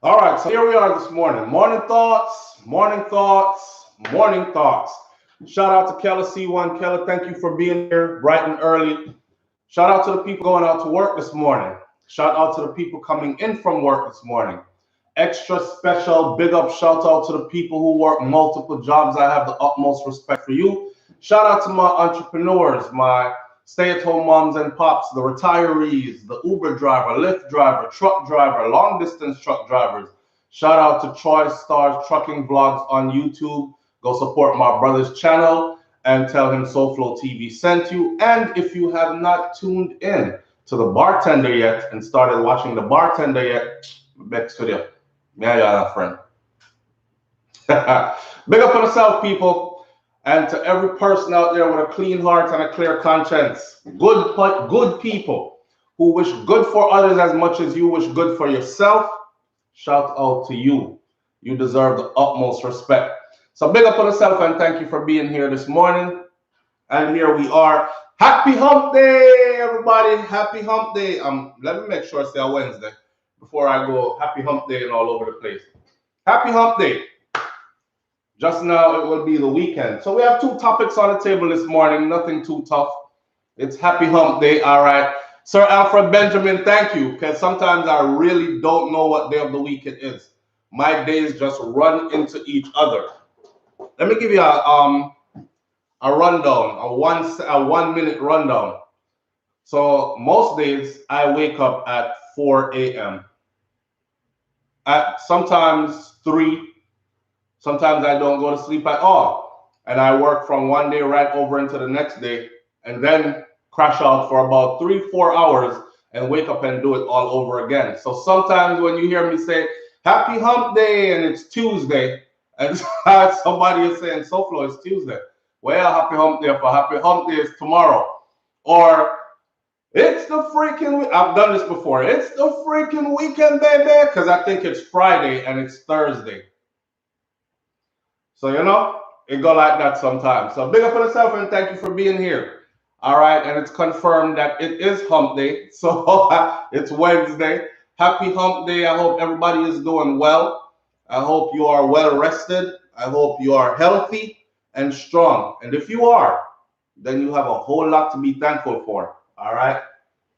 All right, so here we are this morning. Morning thoughts, morning thoughts, morning thoughts. Shout out to Keller C1. Keller, thank you for being here bright and early. Shout out to the people going out to work this morning. Shout out to the people coming in from work this morning. Extra special big up shout out to the people who work multiple jobs. I have the utmost respect for you. Shout out to my entrepreneurs, my stay-at-home moms and pops, the retirees, the Uber driver, Lyft driver, truck driver, long distance truck drivers. Shout out to Troy Stars Trucking Vlogs on YouTube. Go support my brother's channel and tell him SouFLoTV sent you. And if you have not tuned in to the bartender yet and started watching the bartender yet, back to you. Yeah, friend. Big up on yourself, people, and to every person out there with a clean heart and a clear conscience. Good people who wish good for others as much as you wish good for yourself. Shout out to you. You deserve the utmost respect. So big up on yourself and thank you for being here this morning. And here we are. Happy Hump Day, everybody. Happy Hump Day. Let me make sure I say a Wednesday before I go Happy Hump Day and all over the place. Happy Hump Day. Just now it will be the weekend. So we have two topics on the table this morning. Nothing too tough. It's Happy Hump Day. All right. Sir Alfred Benjamin, thank you. Because sometimes I really don't know what day of the week it is. My days just run into each other. Let me give you a rundown, a 1 minute rundown. So most days I wake up at 4 a.m. At sometimes 3. Sometimes I don't go to sleep at all. And I work from one day right over into the next day and then crash out for about 3-4 hours and wake up and do it all over again. So sometimes when you hear me say, Happy Hump Day, and it's Tuesday, and somebody is saying, SouFLo, it's Tuesday. Well, Happy Hump Day for Happy Hump Day is tomorrow. Or, it's the freaking week. I've done this before. It's the freaking weekend, baby, because I think it's Friday and it's Thursday. So, it go like that sometimes. So big up on yourself and thank you for being here. All right, and it's confirmed that it is Hump Day. So it's Wednesday. Happy Hump Day. I hope everybody is doing well. I hope you are well rested. I hope you are healthy and strong. And if you are, then you have a whole lot to be thankful for. All right?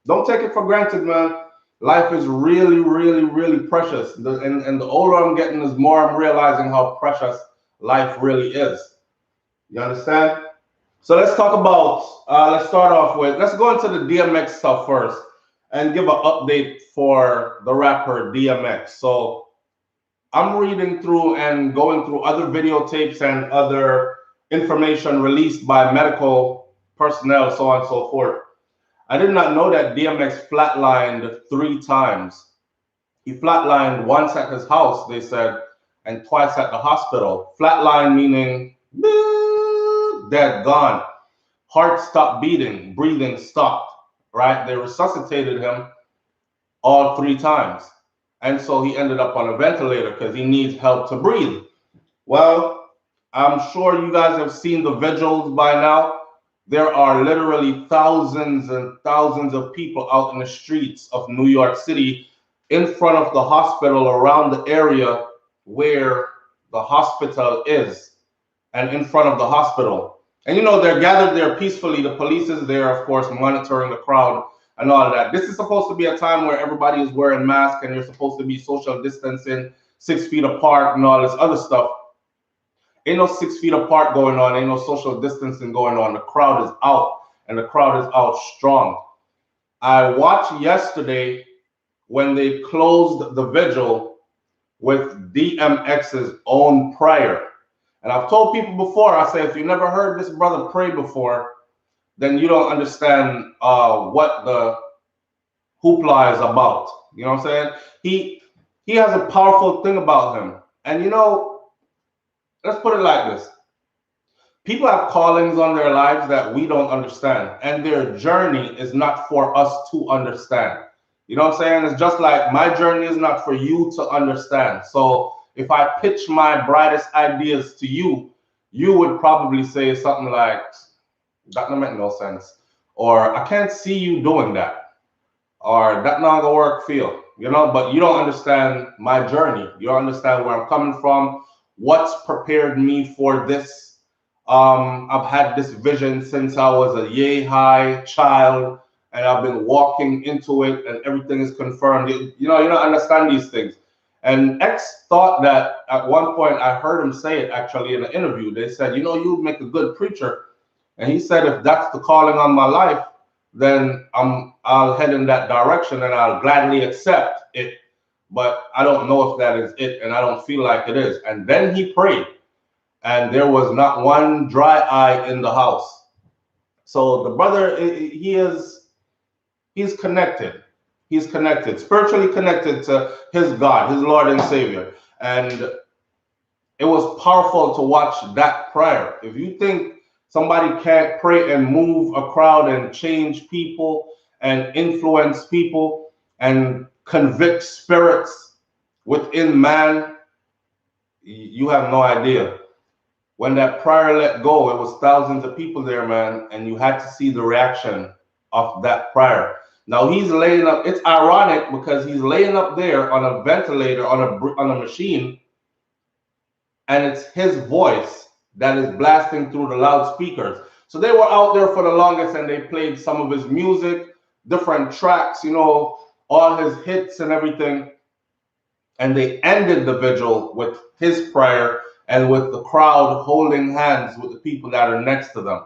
Don't take it for granted, man. Life is really, really, really precious. And the older I'm getting, the more I'm realizing how precious life really is. You understand? So let's talk about, let's start off with, let's go into the DMX stuff first and give an update for the rapper DMX. So I'm reading through and going through other videotapes and other information released by medical personnel, so on and so forth. I did not know that DMX flatlined 3 times. He flatlined once at his house, they said, and twice at the hospital. Flatline meaning dead, gone. Heart stopped beating, breathing stopped, right? They resuscitated him all 3 times. And so he ended up on a ventilator because he needs help to breathe. Well, I'm sure you guys have seen the vigils by now. There are literally thousands and thousands of people out in the streets of New York City in front of the hospital, around the area where the hospital is, and in front of the hospital. And they're gathered there peacefully. The police is there, of course, monitoring the crowd and all of that. This is supposed to be a time where everybody is wearing masks and you're supposed to be social distancing, 6 feet apart and all this other stuff. Ain't no 6 feet apart going on. Ain't no social distancing going on. The crowd is out, and the crowd is out strong. I watched yesterday when they closed the vigil with DMX's own prayer. And I've told people before, I say, if you never heard this brother pray before, then you don't understand what the hoopla is about. You know what I'm saying? He has a powerful thing about him. And let's put it like this. People have callings on their lives that we don't understand. And their journey is not for us to understand. You know what I'm saying? It's just like my journey is not for you to understand. So if I pitch my brightest ideas to you, you would probably say something like, that don't make no sense. Or I can't see you doing that. Or that not gonna work for you. you know, but you don't understand my journey. You don't understand where I'm coming from, what's prepared me for this. I've had this vision since I was a yay high child, and I've been walking into it, and everything is confirmed. You know, you don't understand these things. And X thought that at one point, I heard him say it actually in an interview. They said, you know, you make a good preacher. And he said, if that's the calling on my life, then I'll head in that direction and I'll gladly accept it. But I don't know if that is it, and I don't feel like it is. And then he prayed, and there was not one dry eye in the house. So the brother, he's connected. He's connected, spiritually connected to his God, his Lord and Savior. And it was powerful to watch that prayer. If you think somebody can't pray and move a crowd and change people and influence people and convict spirits within man, you have no idea. When that prayer let go, it was thousands of people there, man, and you had to see the reaction of that prayer. Now he's laying up. It's ironic because he's laying up there on a ventilator on a machine, and it's his voice that is blasting through the loudspeakers. So they were out there for the longest, and they played some of his music, different tracks, you know, all his hits and everything. And they ended the vigil with his prayer and with the crowd holding hands with the people that are next to them.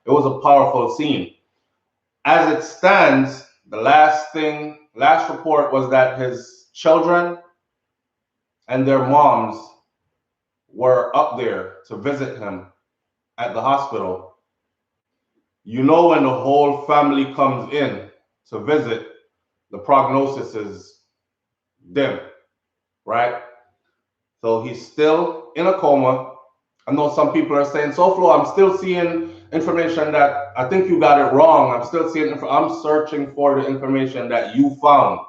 It was a powerful scene. As it stands, the last report was that his children and their moms were up there to visit him at the hospital. You know, when the whole family comes in to visit, the prognosis is dim, right? So he's still in a coma. I know some people are saying, SouFlo, I'm still seeing information that I think you got it wrong. I'm still seeing, I'm searching for the information that you found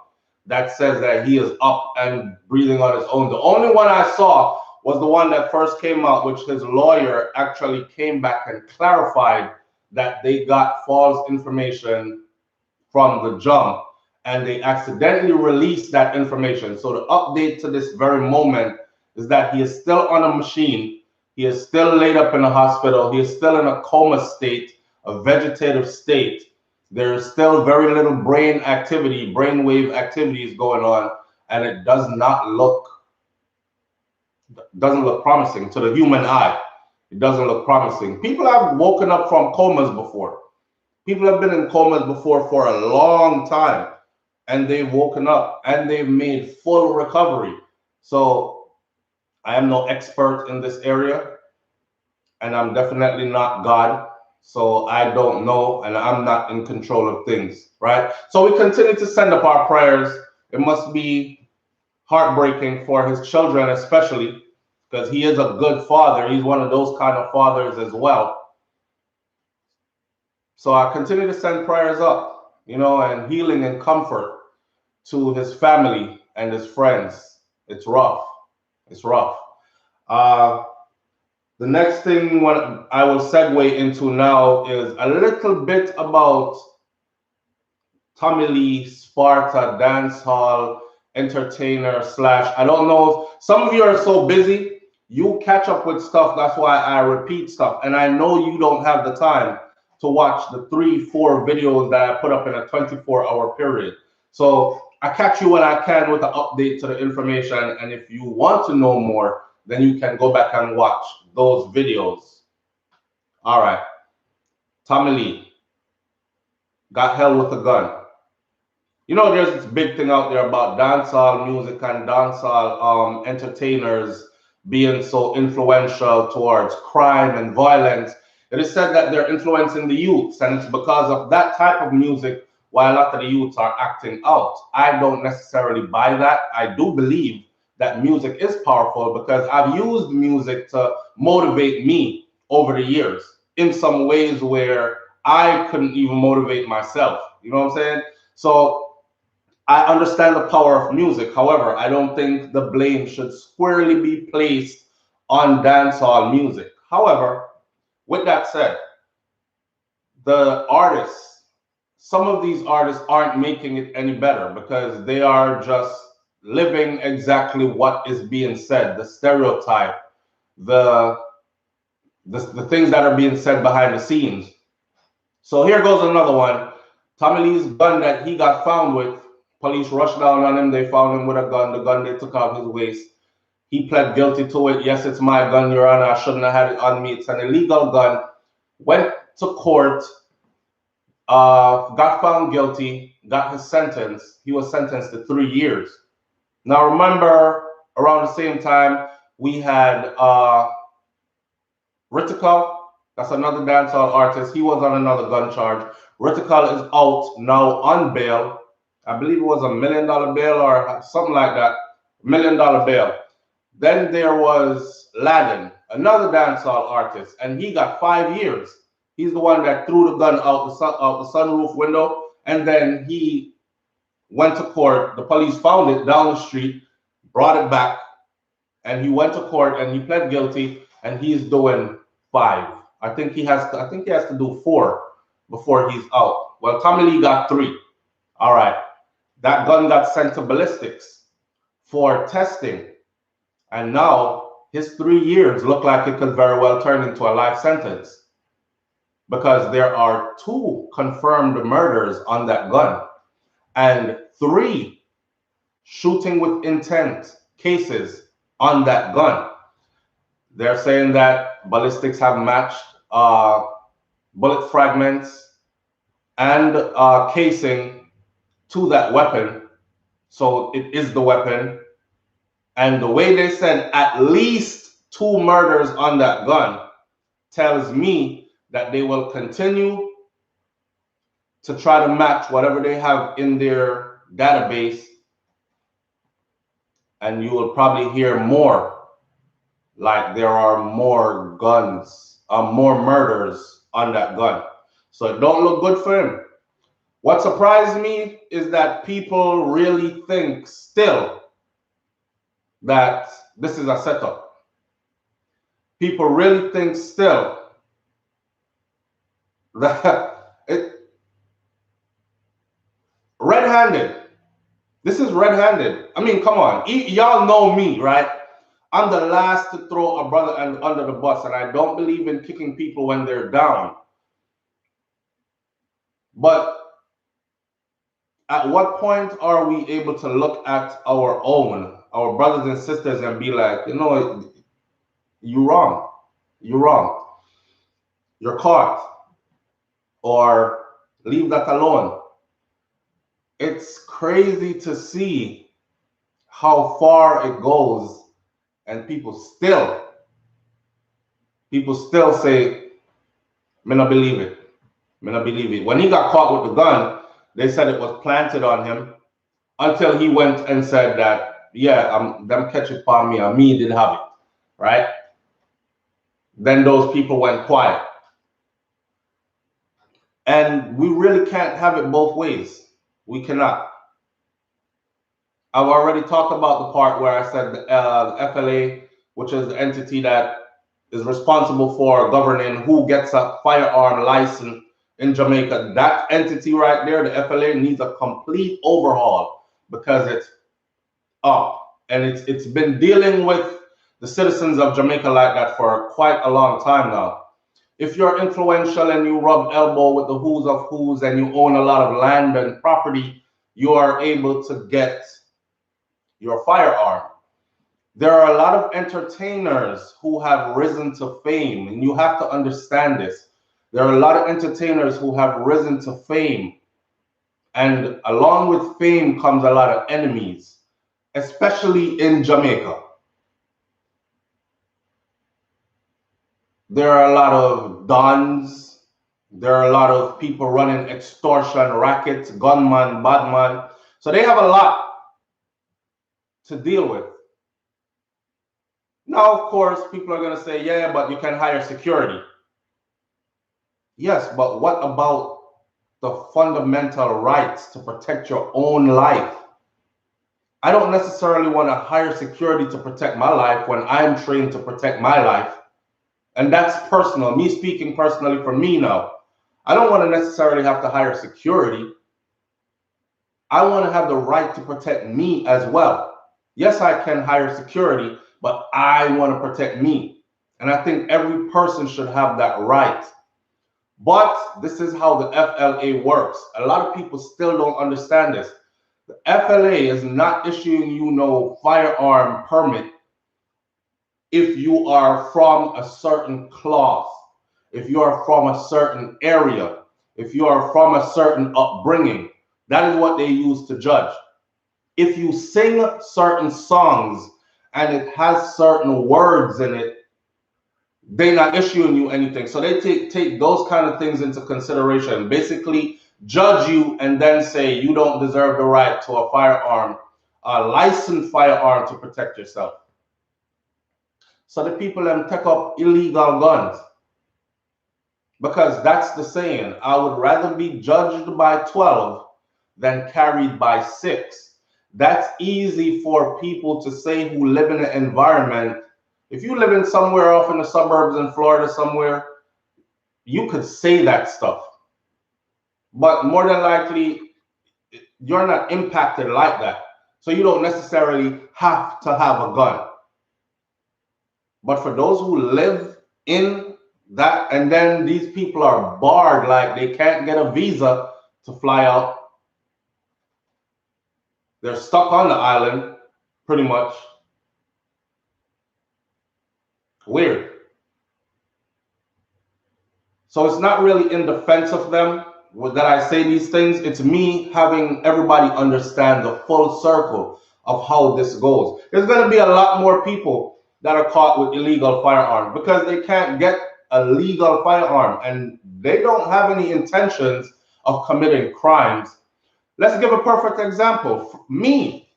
that says that he is up and breathing on his own. The only one I saw was the one that first came out, which his lawyer actually came back and clarified that they got false information from the jump and they accidentally released that information. So the update to this very moment is that he is still on a machine. He is still laid up in a hospital. He is still in a coma state, a vegetative state. There is still very little brain activity, brainwave activities going on, and it doesn't look promising to the human eye. It doesn't look promising. People have woken up from comas before. People have been in comas before for a long time, and they've woken up and they've made full recovery. So I am no expert in this area, and I'm definitely not God. So I don't know, and I'm not in control of things, right? So we continue to send up our prayers. It must be heartbreaking for his children, especially because he is a good father. He's one of those kind of fathers as well. So I continue to send prayers up, you know, and healing and comfort to his family and his friends. It's rough. It's rough. The next thing what I will segue into now is a little bit about Tommy Lee, Sparta, dancehall, entertainer slash. I don't know if some of you are so busy, you catch up with stuff. That's why I repeat stuff. And I know you don't have the time to watch the 3-4 videos that I put up in a 24-hour period. So I catch you when I can with an update to the information. And if you want to know more, then you can go back and watch those videos. All right. Tommy Lee got held with a gun. You know, there's this big thing out there about dancehall music and dancehall entertainers being so influential towards crime and violence. It is said that they're influencing the youths, and it's because of that type of music why a lot of the youths are acting out. I don't necessarily buy that. I do believe that music is powerful because I've used music to motivate me over the years in some ways where I couldn't even motivate myself. You know what I'm saying? So I understand the power of music. However, I don't think the blame should squarely be placed on dancehall music. However, with that said, the artists some of these artists aren't making it any better because they are just living exactly what is being said, the stereotype, the the things that are being said behind the scenes. So here goes another one. Tommy Lee's gun that he got found with, police rushed down on him. They found him with a gun. The gun they took out his waist. He pled guilty to it. Yes, it's my gun, Your Honor. I shouldn't have had it on me. It's an illegal gun. Went to court, got found guilty, got his sentence. He was sentenced to 3 years. Now remember, around the same time, we had Rittical. That's another dancehall artist. He was on another gun charge. Rittical is out now on bail. I believe it was $1 million bail or something like that. $1 million bail. Then there was Ladden, another dancehall artist, and he got 5 years. He's the one that threw the gun out the sunroof window, and then he went to court. The police found it down the street, brought it back, and he went to court and he pled guilty, and he's doing 5. I think he has to do 4 before he's out. Well, Tommy Lee got 3. All right. That gun got sent to ballistics for testing. And now his 3 years look like it could very well turn into a life sentence because there are 2 confirmed murders on that gun and 3 shooting with intent cases on that gun. They're saying that ballistics have matched bullet fragments and casing to that weapon. So it is the weapon. And the way they said at least 2 murders on that gun tells me that they will continue to try to match whatever they have in their database. And you will probably hear more, like there are more guns, more murders on that gun. So it don't look good for him. What surprised me is that people really think still that this is a setup. People really think still that red-handed. This is red-handed. I mean, come on. Y'all know me, right? I'm the last to throw a brother under the bus, and I don't believe in kicking people when they're down. But at what point are we able to look at our brothers and sisters, and be like, you know, you're wrong. You're wrong. You're caught. Or leave that alone. It's crazy to see how far it goes, and people still say, "Me not believe it. Me not believe it." When he got caught with the gun, they said it was planted on him until he went and said that, yeah, them catch it upon me, and me didn't have it, right? Then those people went quiet. And we really can't have it both ways. We cannot. I've already talked about the part where I said the FLA, which is the entity that is responsible for governing who gets a firearm license in Jamaica. That entity right there, the FLA, needs a complete overhaul because it's up. And it's been dealing with the citizens of Jamaica like that for quite a long time now. If you're influential and you rub elbow with the who's of who's and you own a lot of land and property, you are able to get your firearm. There are a lot of entertainers who have risen to fame, and you have to understand this. There are a lot of entertainers who have risen to fame, and along with fame comes a lot of enemies, especially in Jamaica. There are a lot of dons. There are a lot of people running extortion rackets, gunman, badman. So they have a lot to deal with. Now, of course, people are going to say, yeah, but you can hire security. Yes, but what about the fundamental rights to protect your own life? I don't necessarily want to hire security to protect my life when I'm trained to protect my life. And that's personal, me speaking personally for me now. I don't want to necessarily have to hire security. I want to have the right to protect me as well. Yes, I can hire security, but I want to protect me. And I think every person should have that right. But this is how the FLA works. A lot of people still don't understand this. The FLA is not issuing you no firearm permit if you are from a certain class, if you are from a certain area, if you are from a certain upbringing. That is what they use to judge. If you sing certain songs and it has certain words in it, they're not issuing you anything. So they take those kind of things into consideration, basically judge you and then say you don't deserve the right to a firearm, a licensed firearm to protect yourself. So the people then take up illegal guns. Because that's the saying, I would rather be judged by 12 than carried by 6. That's easy for people to say who live in an environment. If you live in somewhere off in the suburbs in Florida somewhere, you could say that stuff. But more than likely, you're not impacted like that. So you don't necessarily have to have a gun. But for those who live in that, and then these people are barred, like they can't get a visa to fly out. They're stuck on the island, pretty much. Weird. So it's not really in defense of them that I say these things. It's me having everybody understand the full circle of how this goes. There's going to be a lot more people that are caught with illegal firearms because they can't get a legal firearm and they don't have any intentions of committing crimes. Let's give a perfect example. Me,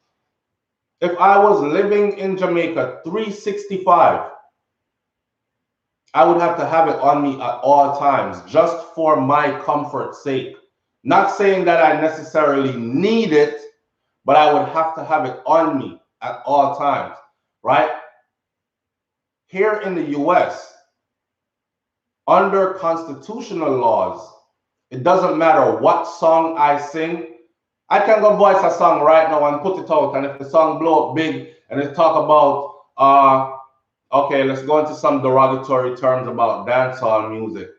if I was living in Jamaica 365, I would have to have it on me at all times, just for my comfort's sake. Not saying that I necessarily need it, but I would have to have it on me at all times, right? Here in the US, under constitutional laws, it doesn't matter what song I sing. I can go voice a song right now and put it out, and if the song blow up big and it talk about okay, let's go into some derogatory terms about dancehall music.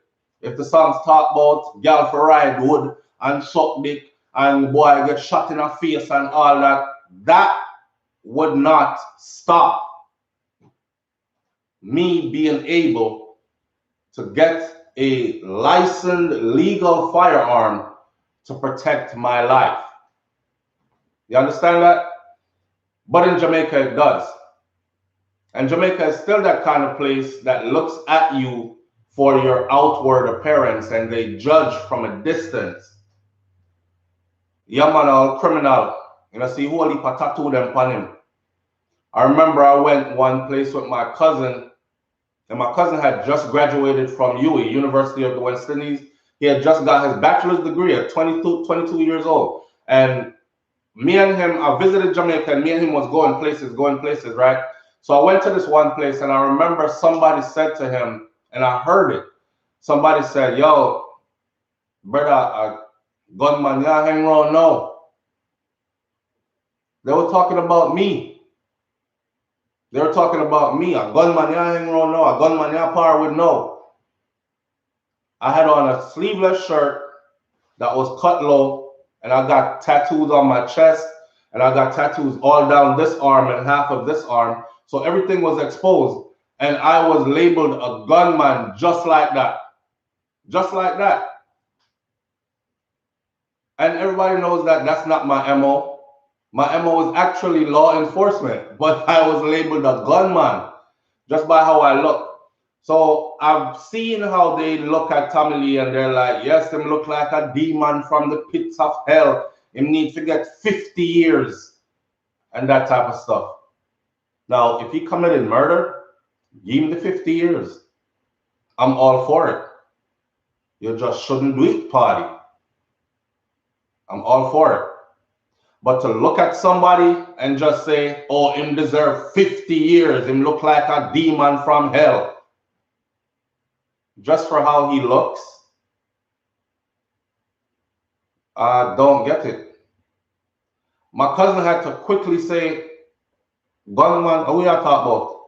If the songs talk about girl for ride wood and suck dick and boy get shot in the face and all that, that would not stop me being able to get a licensed legal firearm to protect my life. You understand that? But in Jamaica, it does. And Jamaica is still that kind of place that looks at you for your outward appearance and they judge from a distance. Yeah, man, all criminal. You know, see who heap a tattoo them upon him. I remember I went one place with my cousin, and my cousin had just graduated from UWI, University of the West Indies. He had just got his bachelor's degree at 22 years old. And me and him, I visited Jamaica, and me and him was going places, right? So I went to this one place, and I remember somebody said to him, and I heard it. Somebody said, yo, brother, a gunman, yeah, hang around now. They were talking about me. They were talking about me. A gunman, yeah, hang around now. A gunman, yeah, par with no. I had on a sleeveless shirt that was cut low, and I got tattoos on my chest, and I got tattoos all down this arm and half of this arm. So everything was exposed, and I was labeled a gunman just like that. Just like that. And everybody knows that that's not my MO. My MO is actually law enforcement, but I was labeled a gunman just by how I look. So I've seen how they look at Tommy Lee, and they're like, yes, him look like a demon from the pits of hell. Him need to get 50 years and that type of stuff. Now, if he committed murder, give him the 50 years. I'm all for it. You just shouldn't do it, party. I'm all for it. But to look at somebody and just say, oh, him deserve 50 years, him look like a demon from hell, just for how he looks, I don't get it. My cousin had to quickly say, gunman, who you talk about?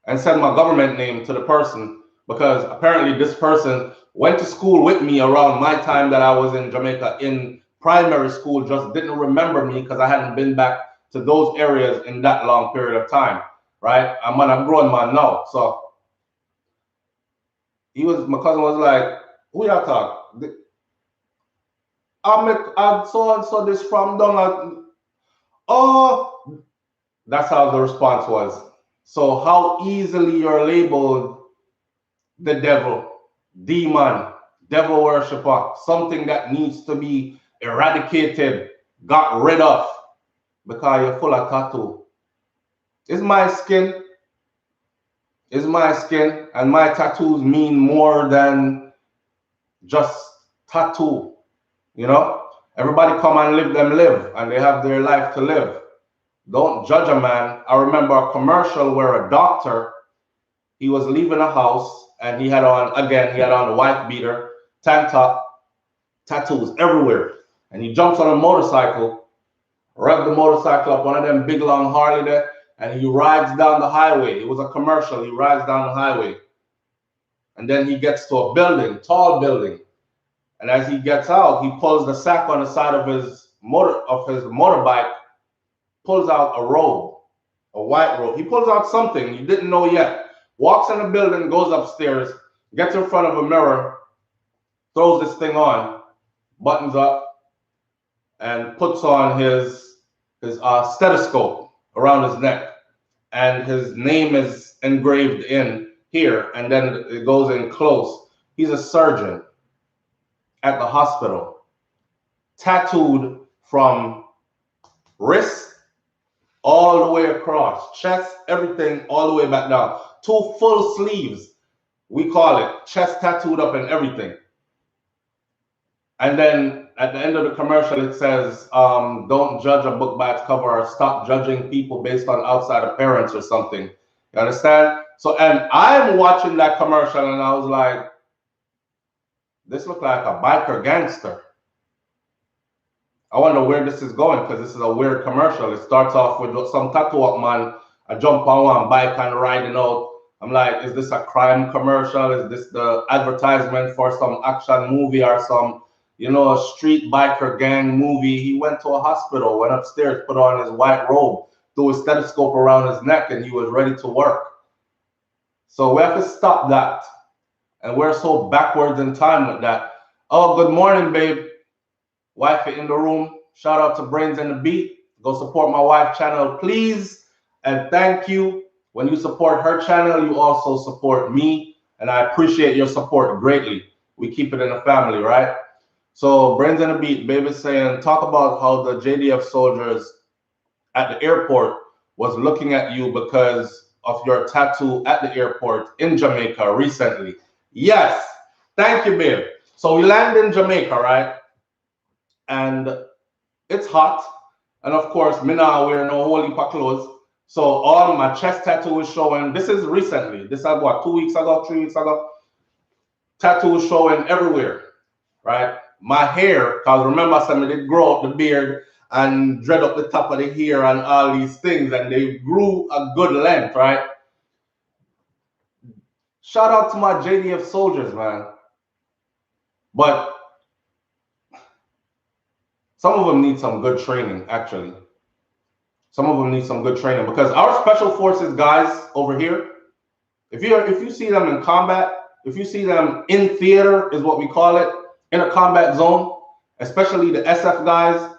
And send my government name to the person because apparently this person went to school with me around my time that I was in Jamaica in primary school, just didn't remember me because I hadn't been back to those areas in that long period of time, right? I'm a grown man now. So my cousin was like, who y'all talk? I'm so and so this from down. Oh, that's how the response was. So how easily you're labeled the devil, demon, devil worshiper, something that needs to be eradicated, got rid of because you're full of tattoo. It's my skin. It's my skin, and my tattoos mean more than just tattoo. You know, everybody come and live, and they have their life to live. Don't judge a man. I remember a commercial where a doctor, he was leaving a house and he had on a wife beater, tank top, tattoos everywhere. And he jumps on a motorcycle, rev the motorcycle up, one of them big long Harley there, and he rides down the highway. It was a commercial. He rides down the highway. And then he gets to a building, tall building. And as he gets out, he pulls the sack on the side of his motorbike, pulls out a robe, a white robe. He pulls out something you didn't know yet. Walks in the building, goes upstairs, gets in front of a mirror, throws this thing on, buttons up, and puts on his stethoscope around his neck. And his name is engraved in here, and then it goes in close. He's a surgeon at the hospital, tattooed from wrist all the way across, chest, everything, all the way back down. 2 full sleeves, we call it, chest tattooed up and everything. And then at the end of the commercial, it says, don't judge a book by its cover, or stop judging people based on outside appearance or something. You understand? So, and I'm watching that commercial and I was like, this looks like a biker gangster. I wonder where this is going because this is a weird commercial. It starts off with some tattoo up man, I jump on one bike and riding out. I'm like, is this a crime commercial? Is this the advertisement for some action movie or some, you know, a street biker gang movie? He went to a hospital, went upstairs, put on his white robe, threw a stethoscope around his neck, and he was ready to work. So we have to stop that. And we're so backwards in time with that. Oh, good morning, babe. Wife in the room. Shout out to Brains and the Beat. Go support my wife's channel, please. And thank you. When you support her channel, you also support me. And I appreciate your support greatly. We keep it in the family, right? So Brains and the Beat, baby, saying, talk about how the JDF soldiers at the airport was looking at you because of your tattoo at the airport in Jamaica recently. Yes. Thank you, babe. So we land in Jamaica, right? And it's hot. And of course, me now wear no whole heap of clothes. So all my chest tattoo is showing. This is recently. This is what, 2 weeks ago, 3 weeks ago. Tattoo is showing everywhere, right? My hair, because remember I said I did grow up the beard and dread up the top of the hair and all these things, and they grew a good length, right? Shout out to my JDF soldiers, man. But some of them need some good training, actually. Some of them need some good training because our special forces guys over here, if you see them in combat, if you see them in theater, is what we call it, in a combat zone, especially the SF guys,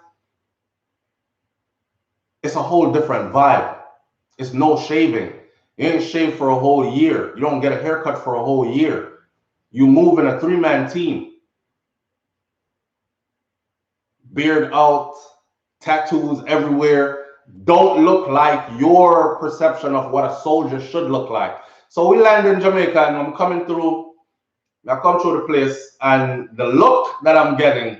it's a whole different vibe. It's no shaving. You ain't shaved for a whole year. You don't get a haircut for a whole year. You move in a 3-man team. Beard out, tattoos everywhere. Don't look like your perception of what a soldier should look like. So we land in Jamaica and I'm coming through. I come through the place and the look that I'm getting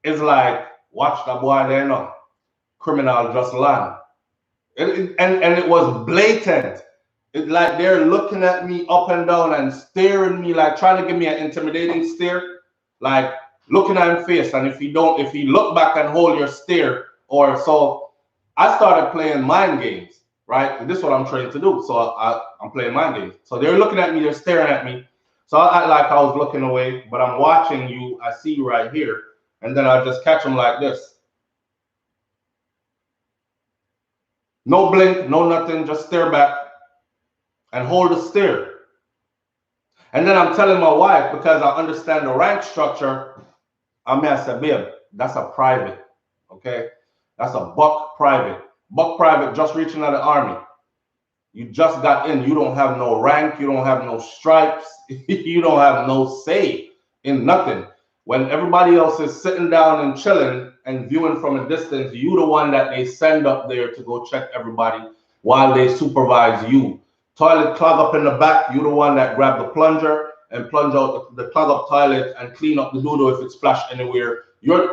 is like, watch that boy there now. Criminal just land. And it was blatant. It's like they're looking at me up and down and staring me, like trying to give me an intimidating stare. Like, looking at him face, and if you look back and hold your stare, or so, I started playing mind games, right? And this is what I'm trained to do. So I'm playing mind games. So they're looking at me, they're staring at me. So I act like I was looking away, but I'm watching you. I see you right here, and then I just catch them like this. No blink, no nothing, just stare back and hold the stare. And then I'm telling my wife, because I understand the rank structure, I said, babe, that's a private, okay? That's a buck private. Buck private just reaching out the army. You just got in. You don't have no rank. You don't have no stripes. You don't have no say in nothing. When everybody else is sitting down and chilling and viewing from a distance, you the one that they send up there to go check everybody while they supervise you. Toilet clog up in the back, you the one that grab the plunger and plunge out the clog up toilet and clean up the doo-doo if it's splashed anywhere.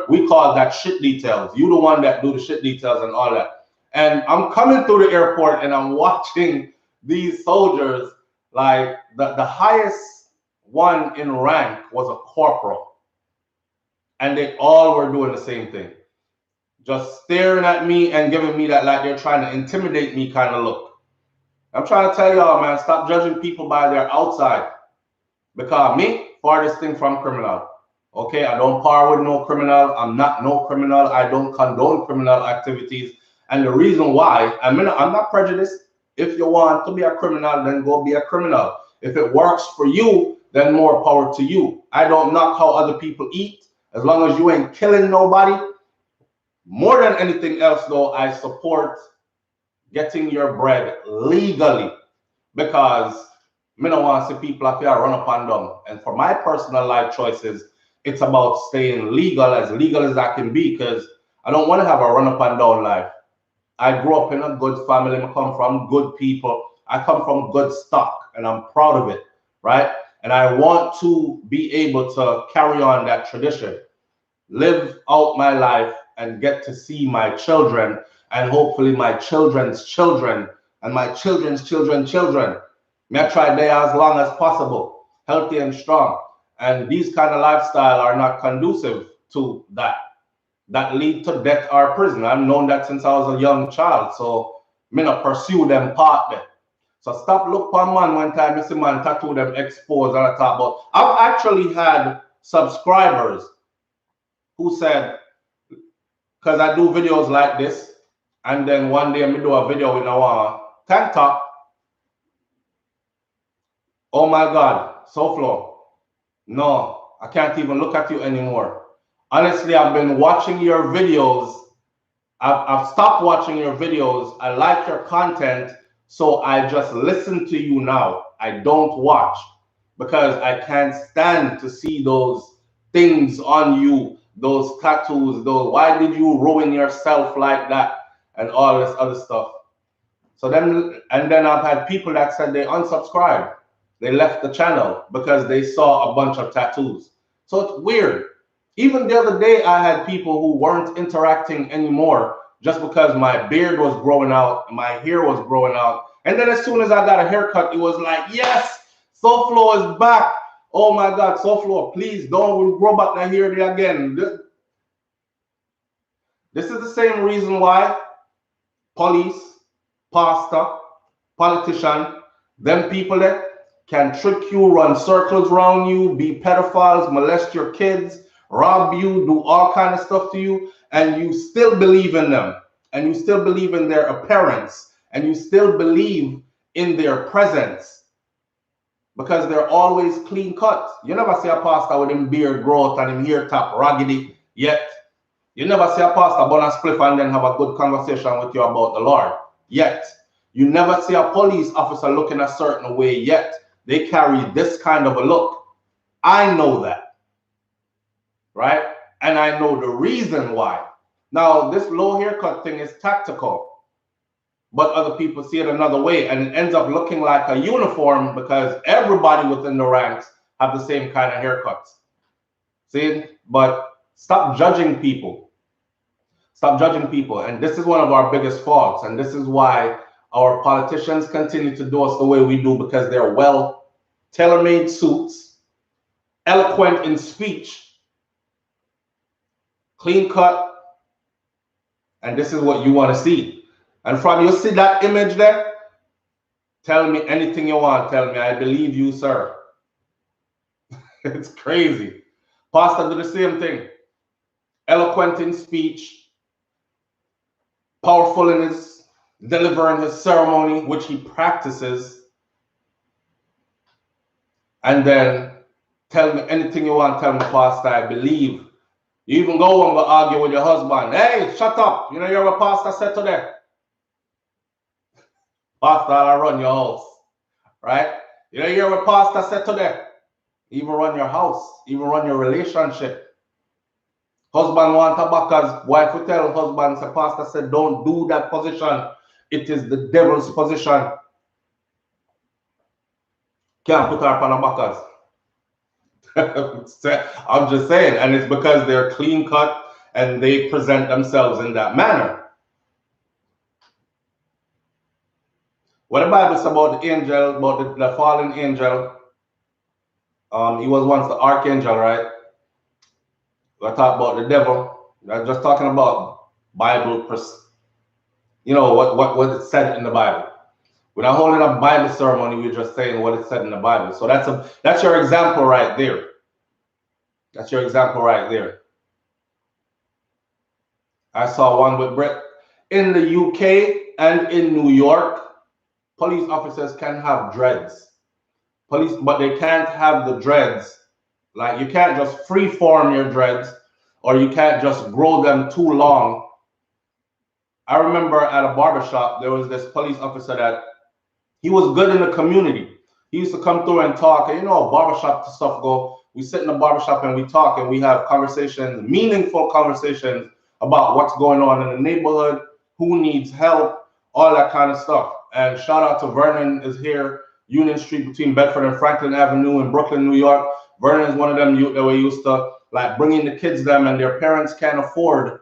We call that shit details. You the one that do the shit details and all that. And I'm coming through the airport and I'm watching these soldiers, like the highest one in rank was a corporal. And they all were doing the same thing. Just staring at me and giving me that, like they're trying to intimidate me kind of look. I'm trying to tell y'all, man, stop judging people by their outside. Because me, farthest thing from criminal. Okay, I don't par with no criminal. I'm not no criminal. I don't condone criminal activities. And the reason why, I'm not prejudiced. If you want to be a criminal, then go be a criminal. If it works for you, then more power to you. I don't knock how other people eat. As long as you ain't killing nobody. More than anything else, though, I support getting your bread legally. Because I don't want to see people up here run up and down. And for my personal life choices, it's about staying legal as I can be, because I don't want to have a run up and down life. I grew up in a good family. I come from good people. I come from good stock, and I'm proud of it, right? And I want to be able to carry on that tradition, live out my life, and get to see my children, and hopefully my children's children, and my children's children. May I try there as long as possible, healthy and strong. And these kind of lifestyle are not conducive to that. That lead to death or prison. I've known that since I was a young child. So me not pursue them part there. So stop look for man one time, you see man tattoo them exposed and I talk about. I've actually had subscribers who said, because I do videos like this, and then one day I do a video with a tank top. Oh my God, SouFLo, no, I can't even look at you anymore. Honestly, I've been watching your videos. I've stopped watching your videos. I like your content, so I just listen to you now. I don't watch because I can't stand to see those things on you, those tattoos, those why did you ruin yourself like that and all this other stuff. So then, and then I've had people that said they unsubscribed. They left the channel because they saw a bunch of tattoos. So it's weird. Even the other day, I had people who weren't interacting anymore just because my beard was growing out, my hair was growing out. And then as soon as I got a haircut, it was like, yes, SouFLo is back. Oh my God, SouFLo, please don't grow back the hair again. This is the same reason why police, pastor, politician, them people that can trick you, run circles around you, be pedophiles, molest your kids, rob you, do all kind of stuff to you, and you still believe in them, and you still believe in their appearance, and you still believe in their presence, because they're always clean cut. You never see a pastor with him beard growth and him hair top raggedy yet. You never see a pastor burn a spliff and then have a good conversation with you about the Lord yet. You never see a police officer looking a certain way yet. They carry this kind of a look. I know that, right? And I know the reason why. Now, this low haircut thing is tactical, but other people see it another way, and it ends up looking like a uniform because everybody within the ranks have the same kind of haircuts. See? But stop judging people. Stop judging people. And this is one of our biggest faults, and this is why our politicians continue to do us the way we do, because they're well tailor-made suits, eloquent in speech, clean cut, and this is what you want to see. And from you see that image there, tell me anything you want. Tell me, I believe you, sir. It's crazy. Pastor do the same thing. Eloquent in speech, powerful in his delivering his ceremony, which he practices. And then tell me anything you want. Tell me, Pastor, I believe. You even go and go argue with your husband. Hey, shut up. You know, you're what Pastor said today. Pastor, I run your house. Right? You know, you're what Pastor said today. Even run your house. Even run your relationship. Husband want a backers. Wife will tell husband, say, Pastor said, don't do that position. It is the devil's position. Can't put her up on a backers. I'm just saying, and it's because they're clean cut and they present themselves in that manner. What the Bible says about the angel, about the fallen angel, he was once the archangel, right? We talk about the devil. I'm just talking about Bible, you know, what it said in the Bible. We're not holding a Bible ceremony. We're just saying what it said in the Bible. So that's your example right there. That's your example right there. I saw one with Brett. In the UK and in New York, police officers can have dreads. But they can't have the dreads. Like, you can't just free form your dreads, or you can't just grow them too long. I remember at a barbershop, there was this police officer that he was good in the community. He used to come through and talk. And you know, barbershop stuff go. We sit in the barbershop and we talk and we have conversations, meaningful conversations about what's going on in the neighborhood, who needs help, all that kind of stuff. And shout out to Vernon is here, Union Street between Bedford and Franklin Avenue in Brooklyn, New York. Vernon is one of them youth that we used to like bringing the kids them, and their parents can't afford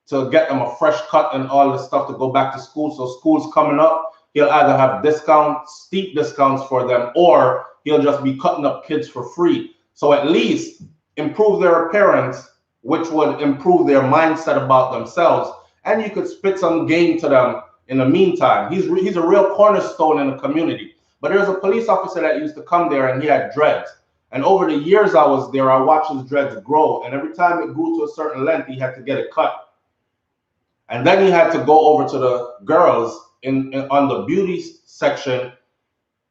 to get them a fresh cut and all this stuff to go back to school. So school's coming up. He'll either have discounts, steep discounts for them, or he'll just be cutting up kids for free. So at least improve their appearance, which would improve their mindset about themselves. And you could spit some game to them in the meantime. He's a real cornerstone in the community. But there's a police officer that used to come there and he had dreads. And over the years I was there, I watched his dreads grow. And every time it grew to a certain length, he had to get it cut. And then he had to go over to the girls on the beauty section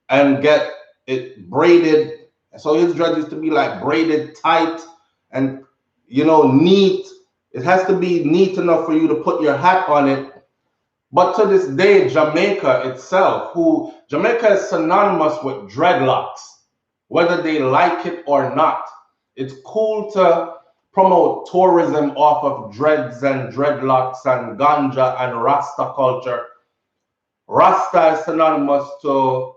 and get it braided. So his dreads used to be like braided tight and, you know, neat. It has to be neat enough for you to put your hat on it. But to this day, Jamaica itself, Jamaica is synonymous with dreadlocks, whether they like it or not. It's cool to promote tourism off of dreads and dreadlocks and ganja and Rasta culture. Rasta is synonymous to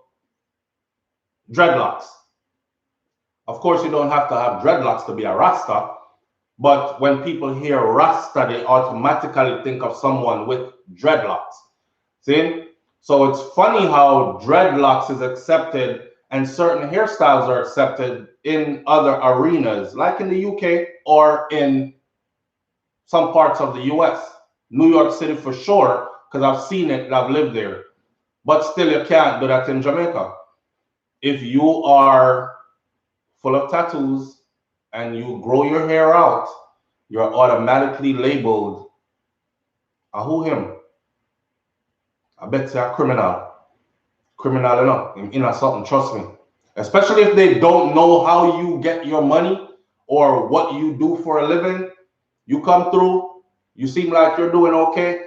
dreadlocks. Of course, you don't have to have dreadlocks to be a Rasta, but when people hear Rasta, they automatically think of someone with dreadlocks. See? So it's funny how dreadlocks is accepted and certain hairstyles are accepted in other arenas, like in the UK or in some parts of the US. New York City for sure, because I've seen it and I've lived there. But still, you can't do that in Jamaica. If you are full of tattoos and you grow your hair out, you're automatically labeled a who him. I bet you're a criminal. Criminal enough. In something, trust me. Especially if they don't know how you get your money or what you do for a living. You come through, you seem like you're doing okay.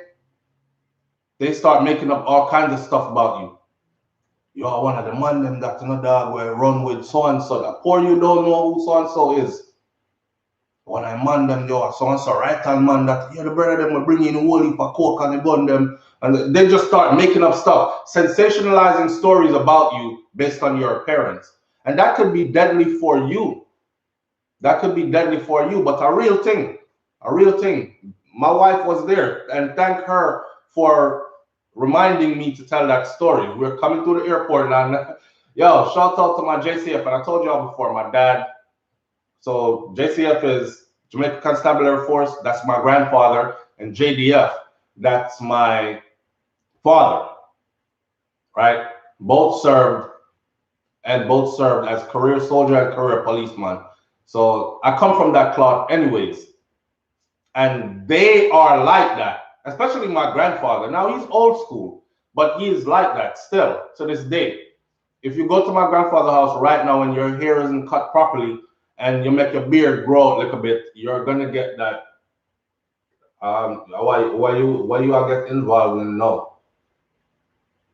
They start making up all kinds of stuff about you. You're one of the man them that no dog will run with so and so. That poor you don't know who so and so is. When I man them, you're so and so right hand man that the brother them will bring in a whole heap of coke and they gun them. And they just start making up stuff, sensationalizing stories about you based on your appearance. And that could be deadly for you. That could be deadly for you, but a real thing. My wife was there, and thank her for reminding me to tell that story. We're coming through the airport and yo, shout out to my JCF. And I told y'all before, my dad. So JCF is Jamaica Constabulary Force, that's my grandfather, and JDF, that's my father, right? Both served as career soldier and career policeman. So I come from that cloth anyways. And they are like that, especially my grandfather. Now he's old school, but he is like that still to this day. If you go to my grandfather's house right now and your hair isn't cut properly and you make your beard grow a little bit, you're gonna get that. Why you are get involved in no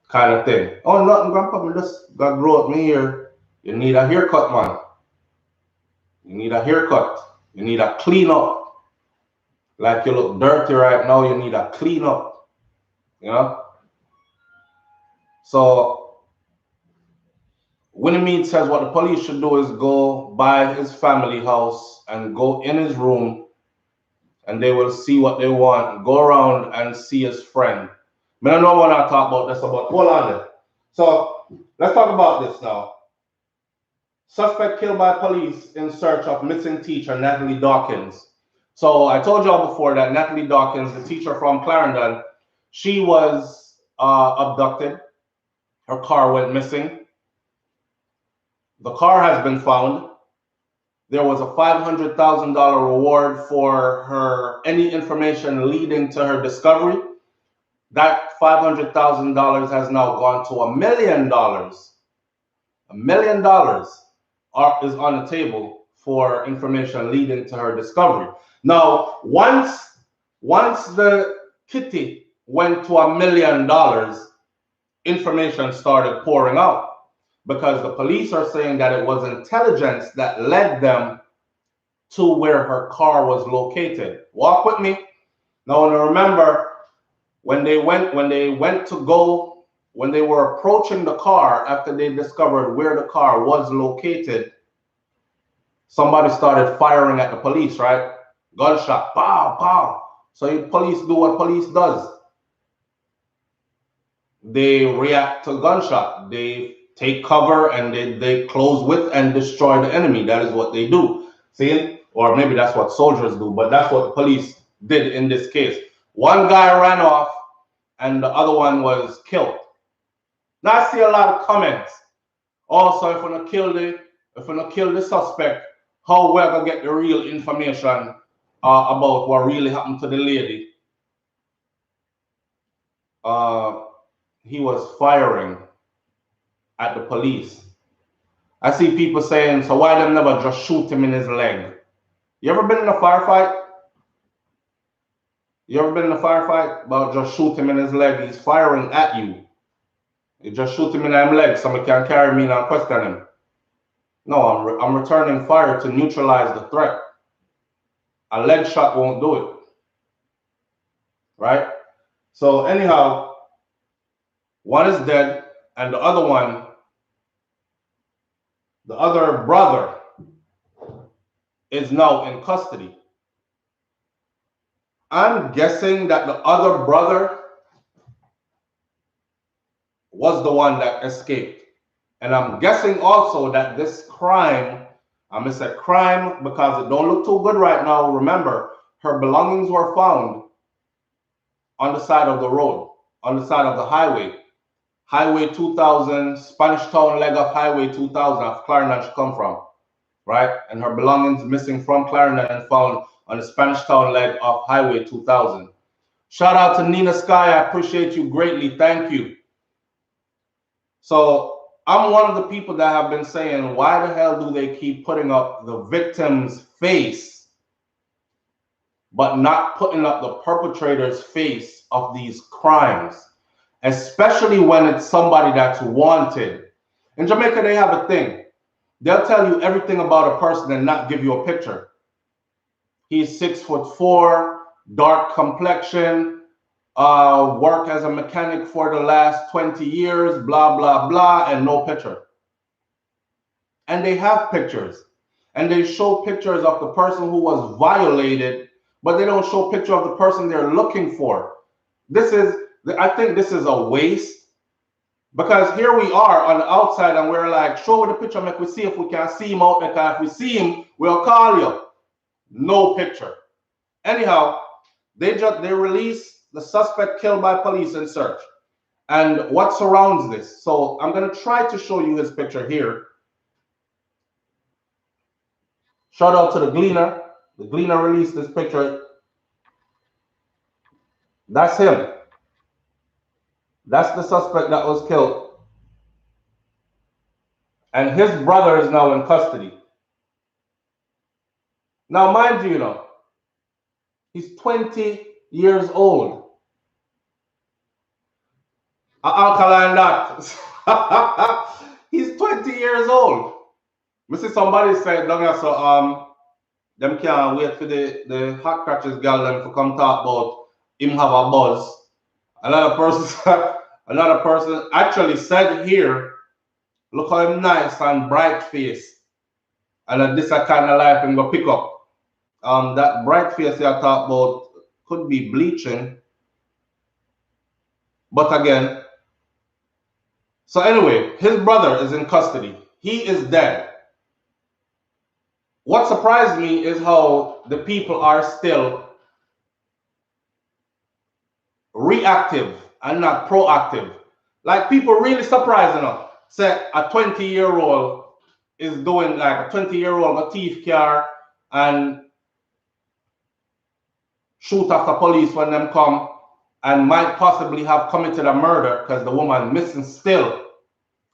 kind of thing? Oh, nothing, grandpa. Just got grow up me here. You need a haircut, man. You need a haircut. You need a clean up. Like you look dirty right now. You need a clean up. You know. So Winnie says what the police should do is go by his family house and go in his room, and they will see what they want. Go around and see his friend. I don't know when I talk about this, about hold on there. So let's talk about this now. Suspect killed by police in search of missing teacher Nattalie Dawkins. So I told y'all before that Nattalie Dawkins, the teacher from Clarendon, she was abducted. Her car went missing. The car has been found. There was a $500,000 reward for her, any information leading to her discovery. That $500,000 has now gone to $1 million. $1 million is on the table for information leading to her discovery. Now, once the kitty went to $1 million, information started pouring out, because the police are saying that it was intelligence that led them to where her car was located. Walk with me. Now, remember, when they were approaching the car after they discovered where the car was located, somebody started firing at the police, right? Gunshot, pow, pow. So police do what police does. They react to gunshot. They take cover and they close with and destroy the enemy. That is what they do. See? Or maybe that's what soldiers do, but that's what the police did in this case. One guy ran off and the other one was killed. Now I see a lot of comments. Also, if we're not kill the suspect, how we're gonna get the real information about what really happened to the lady? He was firing at the police. I see people saying, so why them never just shoot him in his leg? You ever been in a firefight? You ever been in a firefight? About just shoot him in his leg. He's firing at you. You just shoot him in his leg. Somebody can carry me and question him. No, I'm returning fire to neutralize the threat. A leg shot won't do it. Right? So anyhow, one is dead, and the other one, the other brother, is now in custody. I'm guessing that the other brother was the one that escaped. And I'm guessing also that this crime, I'm going to say crime because it don't look too good right now. Remember, her belongings were found on the side of the road, on the side of the highway. Highway 2000, Spanish Town leg of Highway 2000 of Clarendon she come from, right? And her belongings missing from Clarendon and found on the Spanish Town leg of Highway 2000. Shout out to Nina Sky. I appreciate you greatly. Thank you. So I'm one of the people that have been saying, why the hell do they keep putting up the victim's face, but not putting up the perpetrator's face of these crimes? Especially when it's somebody that's wanted. In Jamaica, they have a thing. They'll tell you everything about a person and not give you a picture. He's 6'4", dark complexion, worked as a mechanic for the last 20 years, blah, blah, blah, and no picture. And they have pictures. And they show pictures of the person who was violated, but they don't show picture of the person they're looking for. I think this is a waste, because here we are on the outside and we're like, show the picture, make we see if we can see him out there. If we see him, we'll call you. No picture. Anyhow, they release the suspect killed by police in search. And what surrounds this? So I'm going to try to show you his picture here. Shout out to the Gleaner. The Gleaner released this picture. That's him. That's the suspect that was killed. And his brother is now in custody. Now, mind you, he's 20 years old. Alkaline that. He's 20 years old. I see somebody said down here, so them can't wait for the hot crotches girl them to come talk about him have a buzz. Another person actually said here, look how him nice and bright face. And this a kind of life him go pick up. That bright face I talk about could be bleaching. But again, so anyway, his brother is in custody. He is dead. What surprised me is how the people are still reactive and not proactive. Like people really surprised enough. Say a 20-year-old is doing like a 20-year-old a thief car and shoot after police when them come and might possibly have committed a murder because the woman missing still.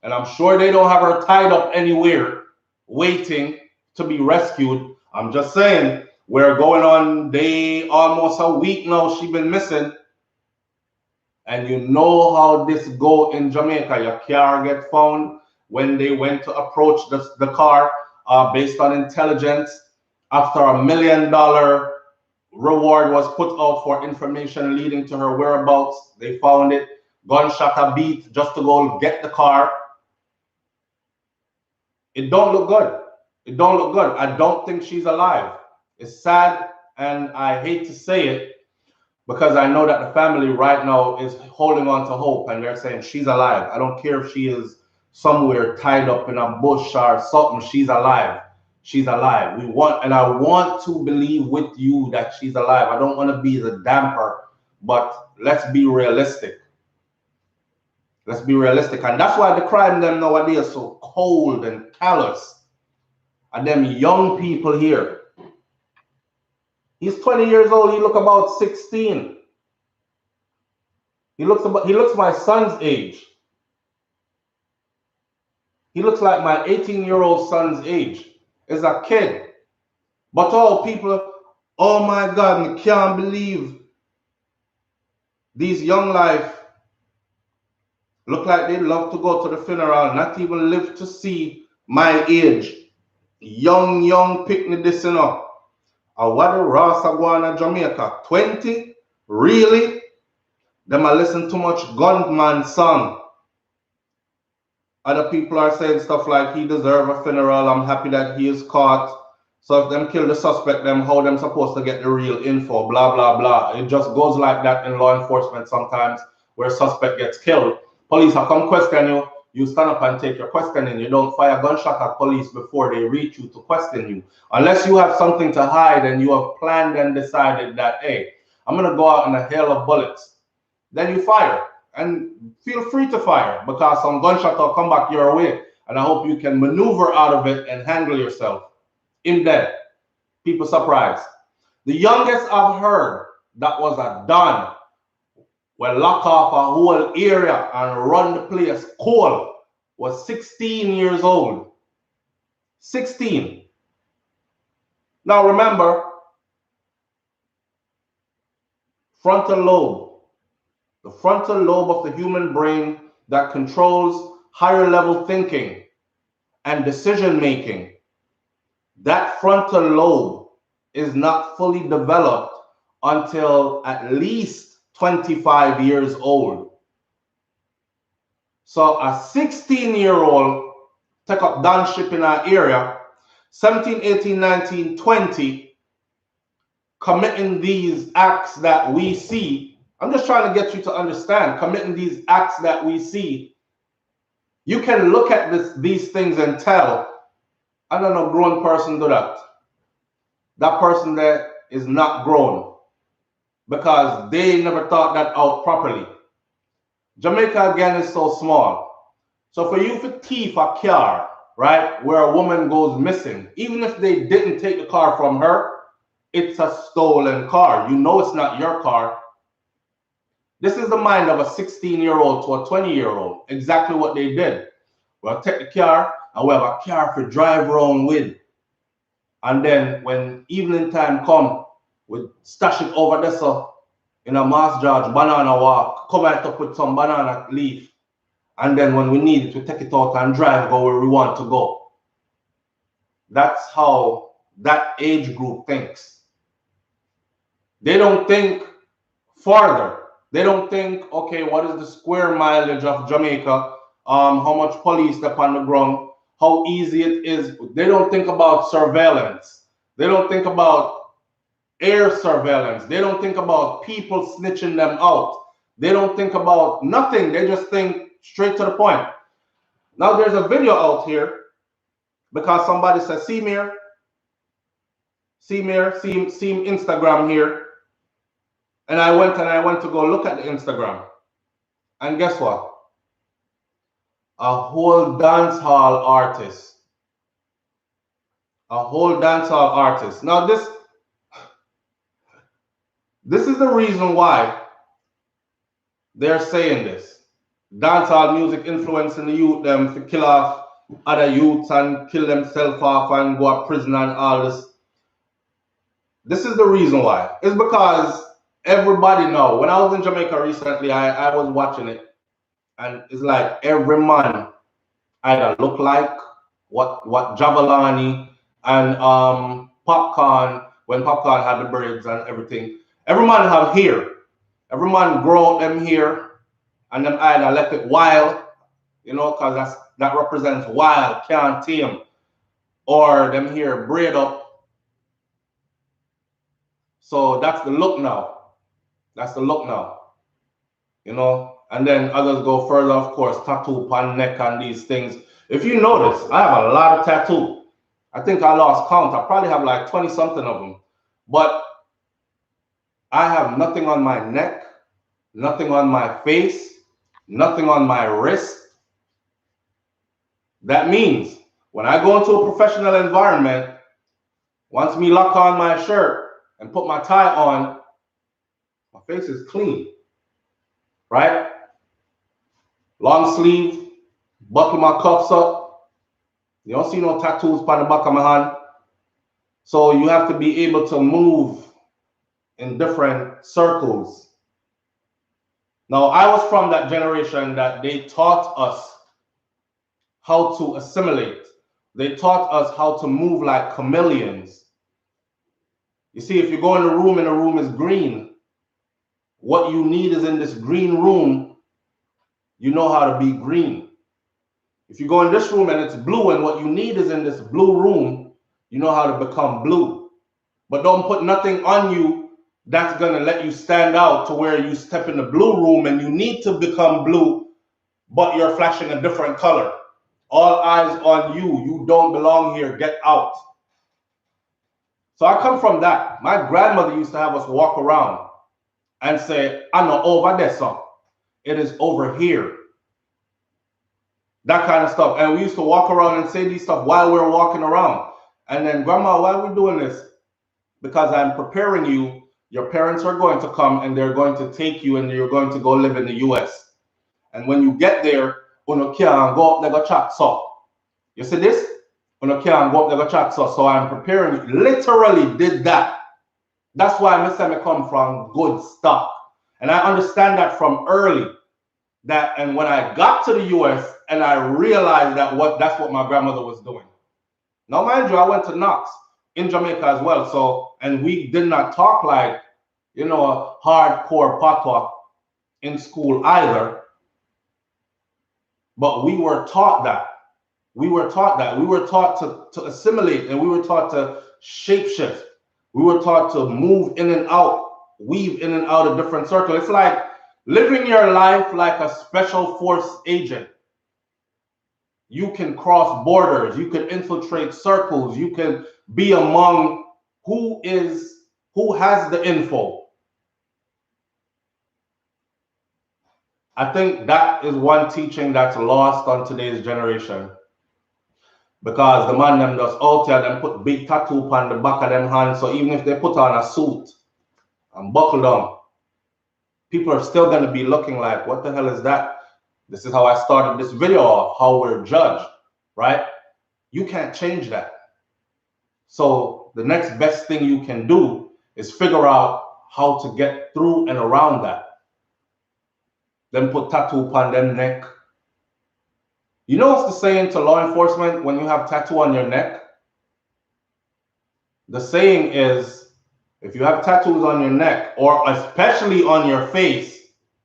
And I'm sure they don't have her tied up anywhere waiting to be rescued. I'm just saying, we're going on day almost a week now she been missing. And you know how this go in Jamaica. Your car get found when they went to approach the car based on intelligence. After $1 million reward was put out for information leading to her whereabouts, they found it. Gunshot a beat just to go get the car. It don't look good. It don't look good. I don't think she's alive. It's sad, and I hate to say it because I know that the family right now is holding on to hope, and they're saying she's alive. I don't care if she is somewhere tied up in a bush or something. She's alive. She's alive. I want to believe with you that she's alive. I don't want to be the damper, but let's be realistic. Let's be realistic. And that's why the crime them nowadays is so cold and callous. And them young people here. He's 20 years old. He look about 16. He looks my son's age. He looks like my 18-year-old son's age. Is a kid. But all people, oh my God, I can't believe these young life look like they love to go to the funeral, not even live to see my age. Young picnic this, what a Rasta Guana Jamaica. 20? Really? Them I listen too much gunman song. Other people are saying stuff like he deserve a funeral. I'm happy that he is caught. So if them kill the suspect, them how them supposed to get the real info, blah, blah, blah. It just goes like that in law enforcement sometimes where suspect gets killed. Police have come question you. You stand up and take your questioning. You don't fire gunshot at police before they reach you to question you. Unless you have something to hide and you have planned and decided that, hey, I'm going to go out in a hail of bullets. Then you fire. And feel free to fire because some gunshot will come back your way. And I hope you can maneuver out of it and handle yourself. In dead. People surprised. The youngest I've heard that was a Don will lock off a whole area and run the place cold was 16 years old. 16. Now remember, frontal lobe. The frontal lobe of the human brain that controls higher level thinking and decision making. That frontal lobe is not fully developed until at least 25 years old. So a 16-year-old take up downship in our area, 17, 18, 19, 20, committing these acts that we see. I'm just trying to get you to understand, committing these acts that we see. You can look at these things and tell, I don't know, grown person do that. that person there is not grown because they never thought that out properly. Jamaica again is so small. So for you to thief a car, right, where a woman goes missing, even if they didn't take the car from her, it's a stolen car. You know it's not your car. This is the mind of a 16-year-old to a 20-year-old. Exactly what they did. We'll take the car and we have a car for drive around with. And then when evening time come, we stash it over there so in a Mass George banana walk, cover it up with some banana leaf. And then when we need it, we take it out and drive go where we want to go. That's how that age group thinks. They don't think farther. They don't think, okay, what is the square mileage of Jamaica? How much police up on the ground? How easy it is. They don't think about surveillance. They don't think about air surveillance. They don't think about people snitching them out. They don't think about nothing. They just think straight to the point. Now there's a video out here because somebody says, see me Instagram here. And I went to go look at the Instagram. And guess what? A whole dancehall artist. A whole dancehall artist. Now this is the reason why they're saying this. Dancehall music influencing the youth them to kill off other youths and kill themselves off and go to prison and all this. This is the reason why. It's because everybody know. When I was in Jamaica recently, I was watching it. And it's like every man either look like what Javalani and Popcorn, when Popcorn had the braids and everything. Every man have hair. Every man grow them hair and them either left it wild, you know, because that represents wild, can't tame. Or them hair braid up. So that's the look now. That's the look now. You know, and then others go further, of course, tattoo pan neck and these things. If you notice, I have a lot of tattoo. I think I lost count. I probably have like 20 something of them. But I have nothing on my neck, nothing on my face, nothing on my wrist. That means when I go into a professional environment, once me lock on my shirt and put my tie on, my face is clean. Right? Long sleeve, buckle my cuffs up. You don't see no tattoos on the back of my hand. So you have to be able to move in different circles. Now, I was from that generation that they taught us how to assimilate. They taught us how to move like chameleons. You see, if you go in the room and the room is green, what you need is in this green room, you know how to be green. If you go in this room and it's blue and what you need is in this blue room, you know how to become blue. But don't put nothing on you that's going to let you stand out to where you step in the blue room and you need to become blue, but you're flashing a different color. All eyes on you. You don't belong here. Get out. So I come from that. My grandmother used to have us walk around and say, I know over there, son. It is over here. That kind of stuff. And we used to walk around and say these stuff while we were walking around. And then, Grandma, why are we doing this? Because I'm preparing you. Your parents are going to come and they're going to take you and you're going to go live in the US. And when you get there, you can't go up there go chat so. You see this? You can't go up there go chat so. So I'm preparing you. Literally did that. That's why I say I come from good stock. And I understand that from early. And when I got to the US and I realized that that's what my grandmother was doing. Now, mind you, I went to Knox in Jamaica as well. So, and we did not talk like, you know, hardcore patois in school either. But we were taught that. We were taught that. We were taught to assimilate and we were taught to shapeshift. We were taught to move in and out, weave in and out of different circles. It's like living your life like a special force agent. You can cross borders. You can infiltrate circles. You can be among Who has the info? I think that is one teaching that's lost on today's generation. Because the man them just out there, them put big tattoo on the back of them hands. So even if they put on a suit and buckle down, people are still going to be looking like, what the hell is that? This is how I started this video off, how we're judged, right? You can't change that. So the next best thing you can do is figure out how to get through and around that. Then put tattoo upon them neck. You know what's the saying to law enforcement when you have tattoo on your neck? The saying is, if you have tattoos on your neck, or especially on your face,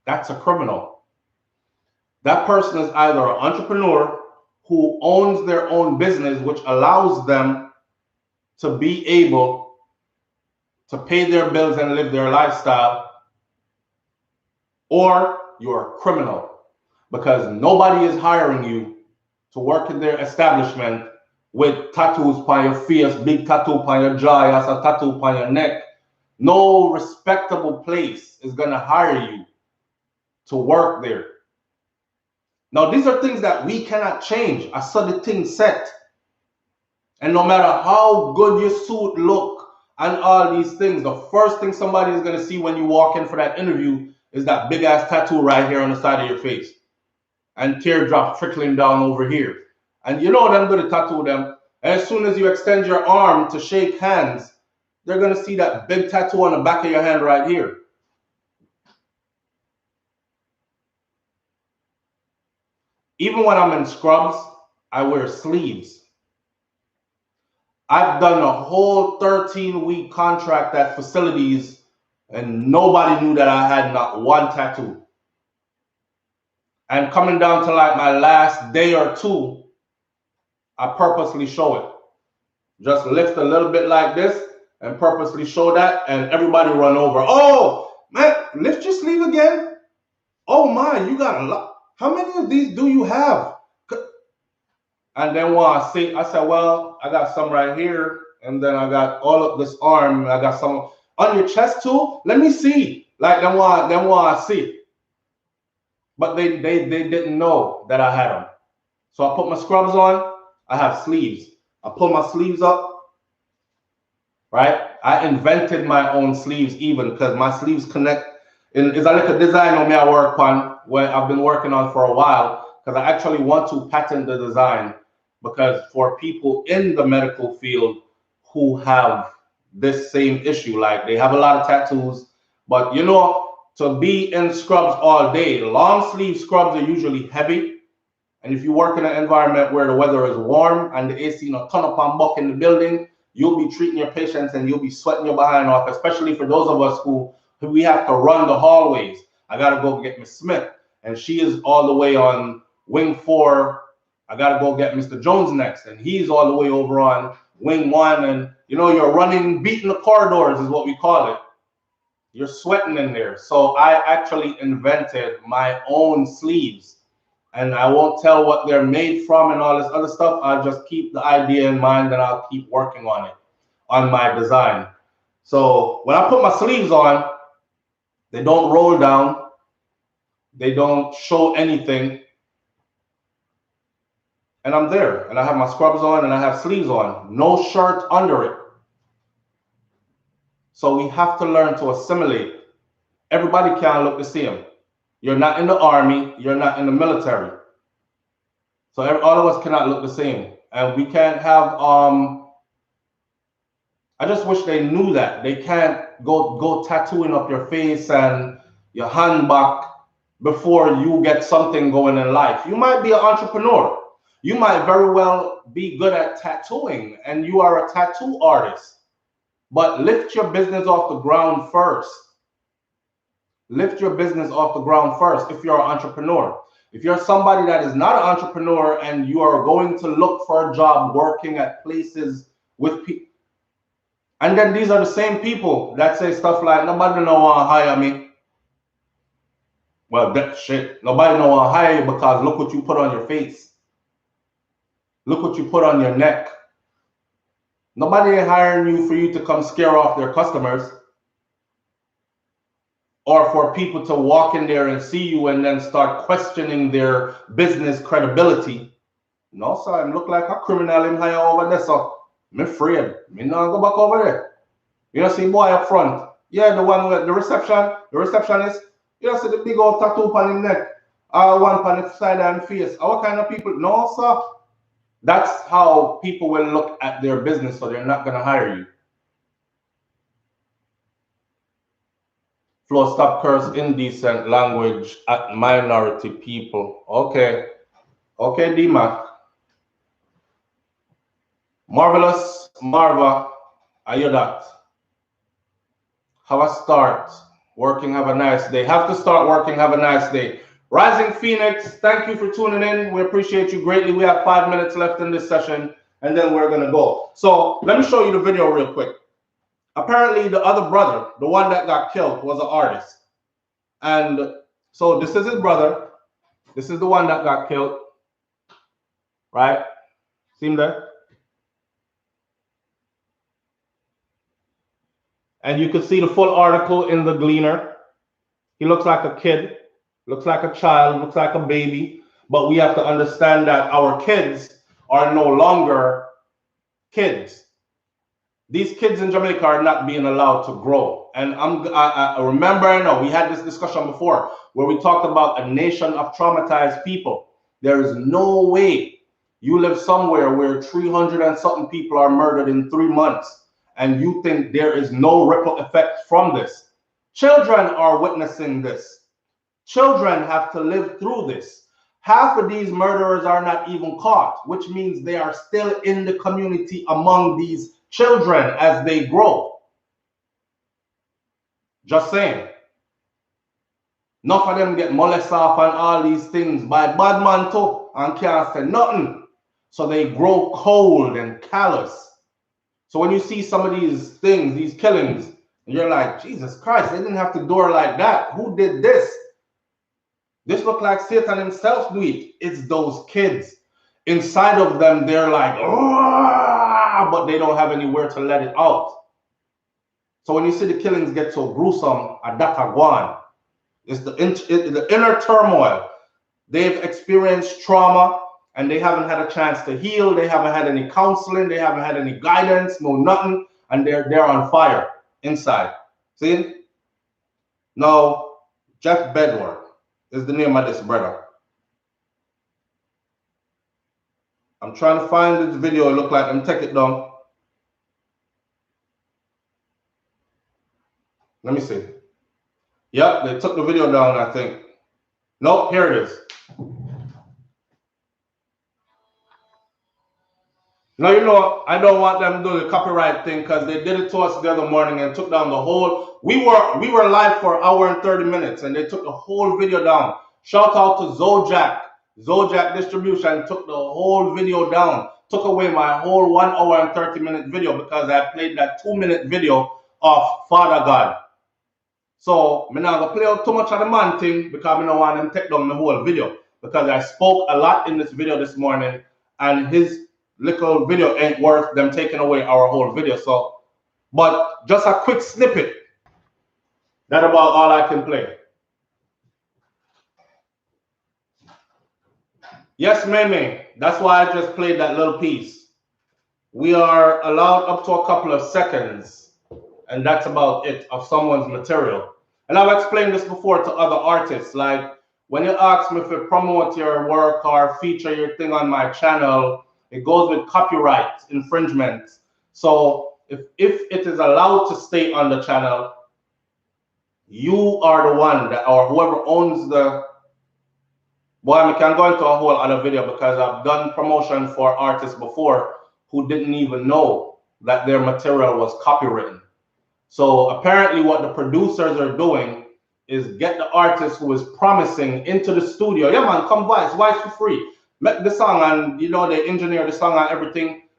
that's a criminal. That person is either an entrepreneur who owns their own business, which allows them to be able to pay their bills and live their lifestyle, or you're a criminal, because nobody is hiring you to work in their establishment with tattoos on your face, big tattoo on your jaw, as a tattoo on your neck. No respectable place is going to hire you to work there. Now, these are things that we cannot change. I saw the thing set. And no matter how good your suit look and all these things, the first thing somebody is going to see when you walk in for that interview is that big ass tattoo right here on the side of your face. And teardrops trickling down over here. And you know them going to tattoo them. And as soon as you extend your arm to shake hands, they're going to see that big tattoo on the back of your hand right here. Even when I'm in scrubs, I wear sleeves. I've done a whole 13-week contract at facilities and nobody knew that I had not one tattoo. And coming down to like my last day or two, I purposely show it. Just lift a little bit like this and purposely show that, and everybody run over. Oh, man, lift your sleeve again. Oh my, you got a lot. How many of these do you have? And then when I said, well, I got some right here, and then I got all of this arm. I got some on your chest too. Let me see. Like then when I see. But they didn't know that I had them. So I put my scrubs on. I have sleeves. I pull my sleeves up. Right? I invented my own sleeves even because my sleeves connect. It's like a design on me I work on, where I've been working on for a while, because I actually want to patent the design, because for people in the medical field who have this same issue, like they have a lot of tattoos, but you know, to be in scrubs all day, long sleeve scrubs are usually heavy. And if you work in an environment where the weather is warm and the AC not ton up and buck in the building, you'll be treating your patients and you'll be sweating your behind off, especially for those of us who we have to run the hallways. I got to go get Miss Smith, and she is all the way on wing 4. I got to go get Mr. Jones next, and he's all the way over on wing 1. And, you know, you're running, beating the corridors is what we call it. You're sweating in there. So I actually invented my own sleeves, and I won't tell what they're made from and all this other stuff. I'll just keep the idea in mind, and I'll keep working on it, on my design. So when I put my sleeves on, they don't roll down. They don't show anything. And I'm there. And I have my scrubs on and I have sleeves on. No shirt under it. So we have to learn to assimilate. Everybody can't look the same. You're not in the army. You're not in the military. So all of us cannot look the same. And we can't have... I just wish they knew that. They can't go tattooing up your face and your hand back before you get something going in life. You might be an entrepreneur. You might very well be good at tattooing and you are a tattoo artist. But lift your business off the ground first. Lift your business off the ground first if you're an entrepreneur. If you're somebody that is not an entrepreneur and you are going to look for a job working at places with people, and then these are the same people that say stuff like, nobody don't want to hire me. Well, that shit. Nobody don't want to hire you because look what you put on your face. Look what you put on your neck. Nobody ain't hiring you for you to come scare off their customers or for people to walk in there and see you and then start questioning their business credibility. No, sir, I look like a criminal in hire over there, so I'm afraid. Me not go back over there. You know, see boy up front. Yeah, the one with the receptionist. You know, see the big old tattoo on his neck. One on the side and face. What kind of people? No, sir. That's how people will look at their business, so they're not gonna hire you. Flo, stop curse indecent language at minority people. Okay. Okay, D-Mac. Marvelous Marva, are you that? Have a start working, have a nice day. Have to start working, have a nice day. Rising Phoenix, thank you for tuning in. We appreciate you greatly. We have 5 minutes left in this session, and then we're gonna go. So let me show you the video real quick. Apparently the other brother, the one that got killed, was an artist. And so this is his brother. This is the one that got killed, right? See him there? And you can see the full article in the Gleaner. He looks like a kid, looks like a child, looks like a baby. But we have to understand that our kids are no longer kids. These kids in Jamaica are not being allowed to grow. And I remember, I know we had this discussion before where we talked about a nation of traumatized people. There is no way you live somewhere where 300 and something people are murdered in 3 months and you think there is no ripple effect from this. Children are witnessing this. Children have to live through this. Half of these murderers are not even caught, which means they are still in the community among these children as they grow. Just saying. Enough of them get molested off and all these things by bad man too and can't say nothing. So they grow cold and callous. So when you see some of these things, these killings, and you're like, Jesus Christ, they didn't have to do it like that. Who did this? This looked like Satan himself do it. It's those kids. Inside of them, they're like, oh, but they don't have anywhere to let it out. So when you see the killings get so gruesome, adataguan, it's the inner turmoil. They've experienced trauma and they haven't had a chance to heal. They haven't had any counseling. They haven't had any guidance, no nothing. And they're on fire inside. See? Now, Jeff Bedward is the name of this brother. I'm trying to find this video. It look like I'm take it down. Let me see. Yep, they took the video down, I think. Nope, here it is. Now, you know, I don't want them to do the copyright thing because they did it to us the other morning and took down the whole. We were live for an hour and 30 minutes and they took the whole video down. Shout out to Zojak. Zojak Distribution took the whole video down. Took away my whole 1 hour and 30-minute video because I played that 2-minute video of Father God. So I'm not going to play out too much of the man thing because I don't want them to take down the whole video. Because I spoke a lot in this video this morning and his little video ain't worth them taking away our whole video. So, but just a quick snippet. That's about all I can play. Yes, Meme. That's why I just played that little piece. We are allowed up to a couple of seconds, and that's about it, of someone's material. And I've explained this before to other artists. Like when you ask me to promote your work or feature your thing on my channel, it goes with copyright infringement. So if it is allowed to stay on the channel, you are the one that, or whoever owns the. Boy, I can go into a whole other video because I've done promotion for artists before who didn't even know that their material was copywritten. So apparently what the producers are doing is get the artist who is promising into the studio. Yeah, man, come voice for free. Make the song, and you know, they engineer the song and everything.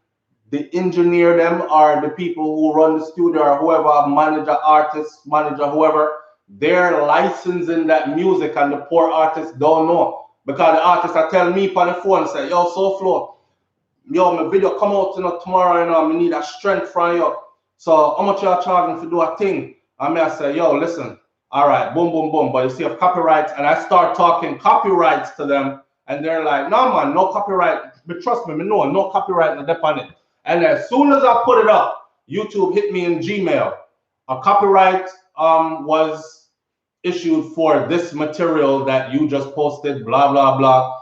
The engineer them are the people who run the studio or whoever, manager, artist, manager, whoever. They're licensing that music and the poor artists don't know. Because the artists are telling me on the phone, say, yo, SouFLo, yo, my video come out, tomorrow, I need a strength from you. So how much y'all charging to do a thing? I say, yo, listen, all right, boom, boom, boom. But you see, of copyrights, and I start talking copyrights to them, and they're like, no, man, no copyright. But trust me, no copyright in the dep on it. And as soon as I put it up, YouTube hit me in Gmail. A copyright was issued for this material that you just posted, blah, blah, blah.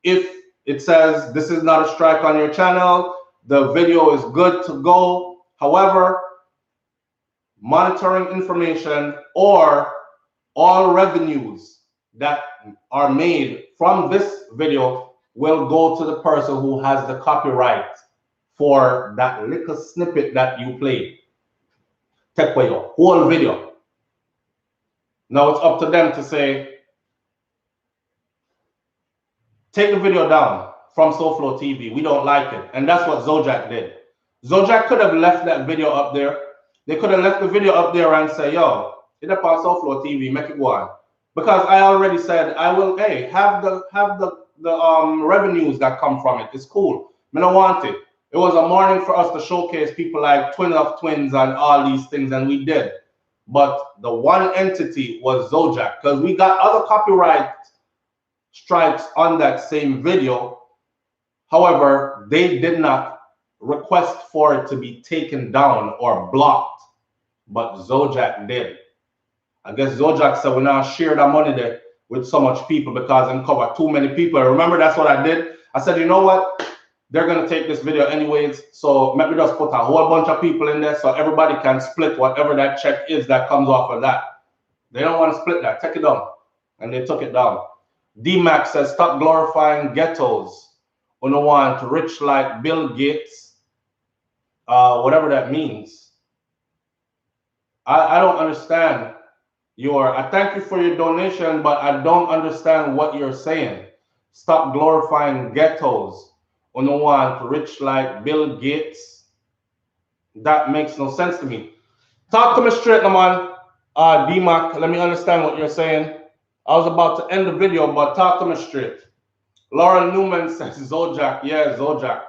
If it says this is not a strike on your channel, the video is good to go. However, monitoring information or all revenues that are made from this video will go to the person who has the copyright for that little snippet that you played. Take away your whole video. Now it's up to them to say, take the video down from SouFLoTV. We don't like it. And that's what Zojak did. Zojak could have left that video up there. They could have left the video up there and say, yo, hit up on SouFLoTV, make it go on. Because I already said I will, hey, have the revenues that come from it. It's cool. I don't want it. It was a morning for us to showcase people like Twin of Twins and all these things, and we did. But the one entity was Zojak, because we got other copyright strikes on that same video. However, they did not request for it to be taken down or blocked, but Zojak did. I guess Zojak said we now share that money there with so much people because it cover too many people. Remember, that's what I did. I said, you know what? They're going to take this video anyways, so maybe just put a whole bunch of people in there so everybody can split whatever that check is that comes off of that. They don't want to split that. Take it down. And they took it down. DMX says, stop glorifying ghettos. On the one to rich like Bill Gates, whatever that means. I don't understand I thank you for your donation, but I don't understand what you're saying. Stop glorifying ghettos. On the one to rich like Bill Gates. That makes no sense to me. Talk to me straight, man. DMAC, let me understand what you're saying. I was about to end the video, but talk to me straight. Laura Newman says Zojak. Yeah, Zojak.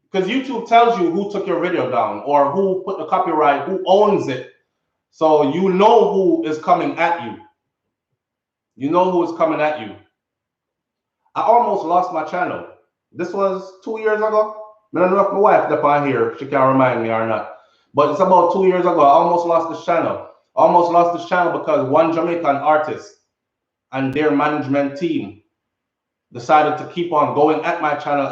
Because YouTube tells you who took your video down or who put the copyright, who owns it. So you know who is coming at you. You know who is coming at you. I almost lost my channel. This was 2 years ago. I don't know if my wife up on here, she can remind me or not. But it's about 2 years ago. I almost lost this channel. I almost lost this channel because one Jamaican artist and their management team decided to keep on going at my channel,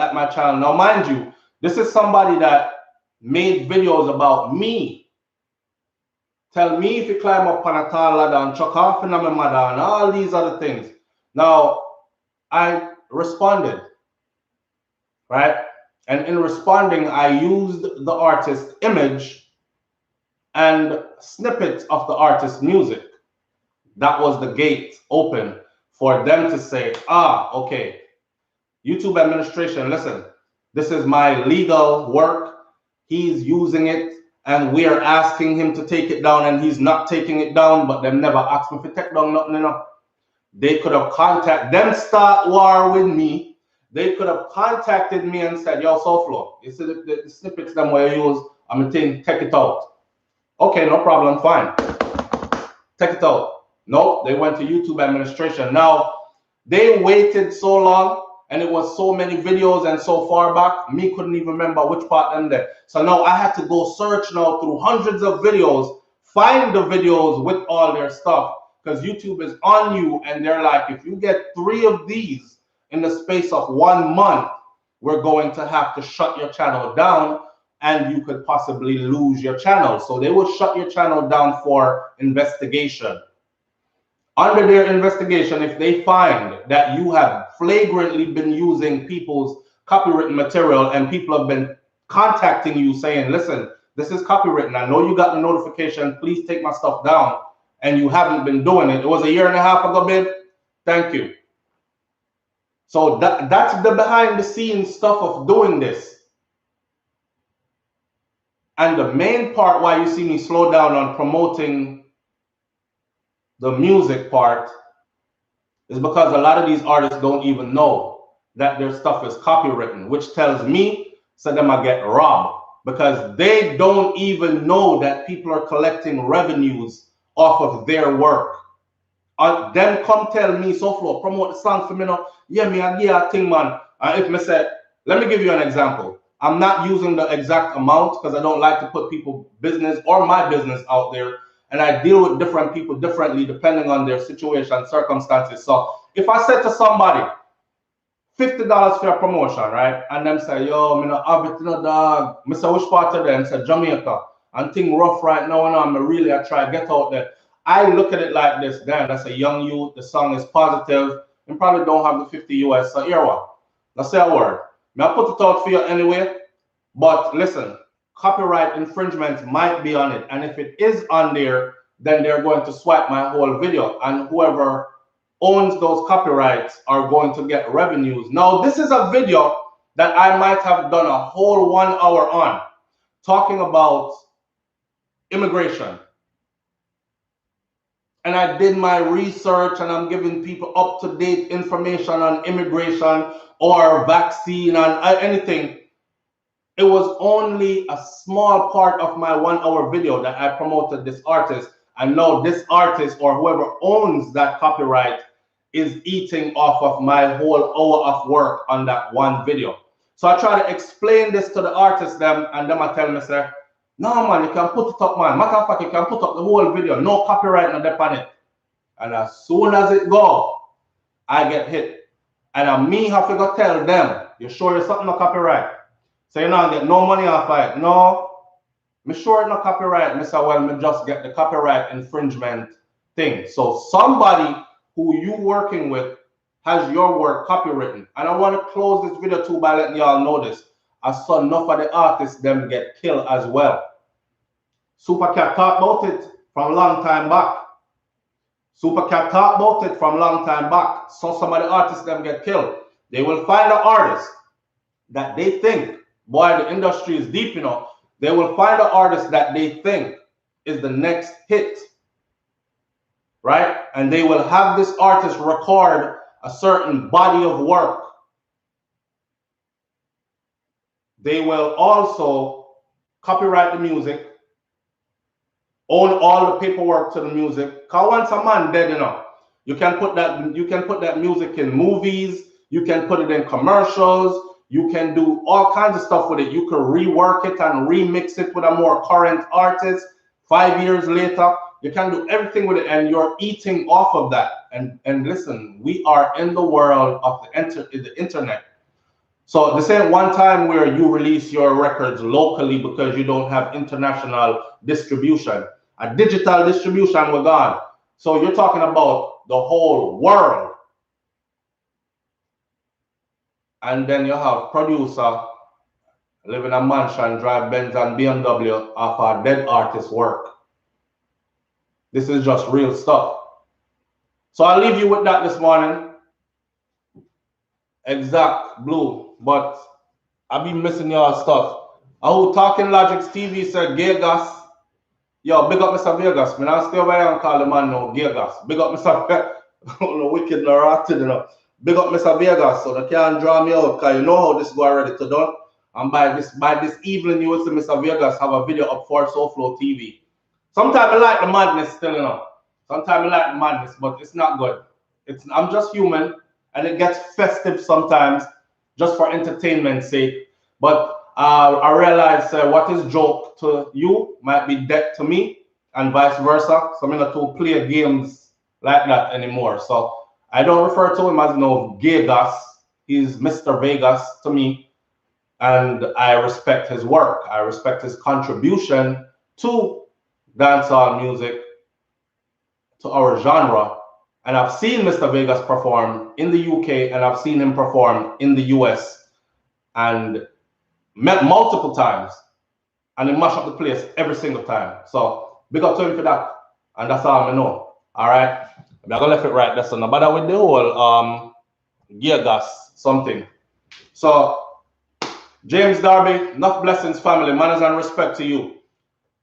Now, mind you, this is somebody that made videos about me. Tell me if you climb up on a tall ladder and chuck off in my mother and all these other things. Now, I responded, right? And in responding, I used the artist's image and snippets of the artist's music. That was the gate open for them to say, okay, YouTube administration, listen, this is my legal work. He's using it, and we are asking him to take it down, and he's not taking it down, but they never asked me to take down nothing enough. They could have contacted them, start war with me. They could have contacted me and said, yo, SouFLo, you see the snippets them where you use, I'm going to take it out. Okay, no problem, fine. Take it out. Nope, they went to YouTube administration. Now, they waited so long, and it was so many videos and so far back, me couldn't even remember which part them there. So now I had to go search now through hundreds of videos, find the videos with all their stuff, because YouTube is on you, and they're like, if you get 3 of these in the space of 1 month, we're going to have to shut your channel down, and you could possibly lose your channel. So they will shut your channel down for investigation. Under their investigation, if they find that you have flagrantly been using people's copywritten material and people have been contacting you saying, listen, this is copywritten. I know you got the notification. Please take my stuff down. And you haven't been doing it. It was a year and a half ago, babe. Thank you. So that's the behind the scenes stuff of doing this. And the main part why you see me slow down on promoting the music part is because a lot of these artists don't even know that their stuff is copywritten, which tells me so them I get robbed because they don't even know that people are collecting revenues off of their work. Then come tell me, SouFlo, promote the song for me now. Yeah, me I give a thing, man. And if me say, let me give you an example. I'm not using the exact amount because I don't like to put people's business or my business out there. And I deal with different people differently depending on their situation, circumstances. So if I said to somebody, $50 for a promotion, right? And them say, yo, me no have it, no dog. Me say, which part of them? Say, Jamaica. And thing rough right now, and I'm really I try to get out there. I look at it like this, damn, that's a young youth, the song is positive, and probably don't have the 50 US. So here what? Let's say a word. May I put it out for you anyway? But listen, copyright infringement might be on it. And if it is on there, then they're going to swipe my whole video. And whoever owns those copyrights are going to get revenues. Now, this is a video that I might have done a whole 1 hour on, talking about immigration. And I did my research and I'm giving people up-to-date information on immigration or vaccine and anything. It was only a small part of my 1 hour video that I promoted this artist. And now this artist or whoever owns that copyright is eating off of my whole hour of work on that one video. So I try to explain this to the artist them, and them I tell me, say, no man, you can put it up, man. Matter of fact, you can put up the whole video, no copyright no dep on it. And as soon as it go, I get hit. And I me have to go tell them, you sure you're something no copyright? So you know, get no money off of it. No, me sure it's no copyright. Me say, well, me just get the copyright infringement thing. So somebody who you working with has your work copywritten. And I want to close this video too by letting y'all know this. I saw enough of the artists them get killed as well. Supercat talked about it from a long time back. Supercat talked about it from a long time back. So some of the artists them get killed. They will find an artist that they think, boy, the industry is deep, you know. They will find an artist that they think is the next hit, right? And they will have this artist record a certain body of work. They will also copyright the music, own all the paperwork to the music. Cause once a man dead, you know, you can put that music in movies, you can put it in commercials, you can do all kinds of stuff with it. You can rework it and remix it with a more current artist. 5 years later, you can do everything with it, and you're eating off of that. And listen, we are in the world of the internet. So this ain't one time where you release your records locally because you don't have international distribution. A digital distribution we're gone. So you're talking about the whole world. And then you have producer live in a mansion, drive Benz and BMW off our dead artist work. This is just real stuff. So I'll leave you with that this morning. Exact blue, but I've been missing y'all stuff. Oh, Talking Logics TV said Vegas. Yo, big up Mr. Vegas. Man, I'll stay over here and call the man no Vegas. Big up Mr. no wicked no rotten, you know. Big up Mr. Vegas, so they can't draw me out, because you know how this is already to done. And by this evening, you will see Mr. Vegas have a video up for SouFLoTV. Sometimes I like the madness still, you know. Sometimes I like the madness, but it's not good. I'm just human, and it gets festive sometimes, just for entertainment's sake. But I realize what is joke to you might be debt to me, and vice versa. So I'm not to play games like that anymore. So I don't refer to him as no Vegas. He's Mr. Vegas to me, and I respect his work. I respect his contribution to dancehall music, to our genre. And I've seen Mr. Vegas perform in the UK, and I've seen him perform in the US, and met multiple times, and he mash up the place every single time. So big up to him for that, and that's all I know. All right, I'm gonna left it right there. So no bother with the whole gear gas something. So James Darby, enough blessings, family, manners and respect to you.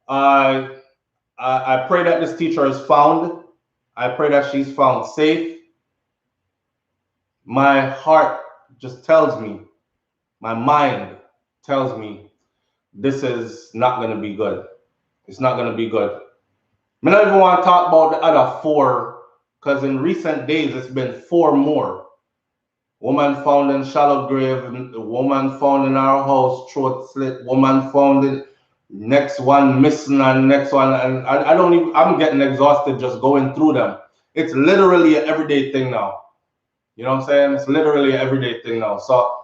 I pray that this teacher is found. I pray that she's found safe. My heart just tells me, my mind tells me this is not going to be good. It's not going to be good. I don't even want to talk about the other 4, because in recent days it's been 4 more. Woman found in shallow grave, woman found in our house, throat slit, woman found in next one missing, and next one, and I don't even, I'm getting exhausted just going through them. It's literally an everyday thing now. You know what I'm saying? It's literally an everyday thing now. So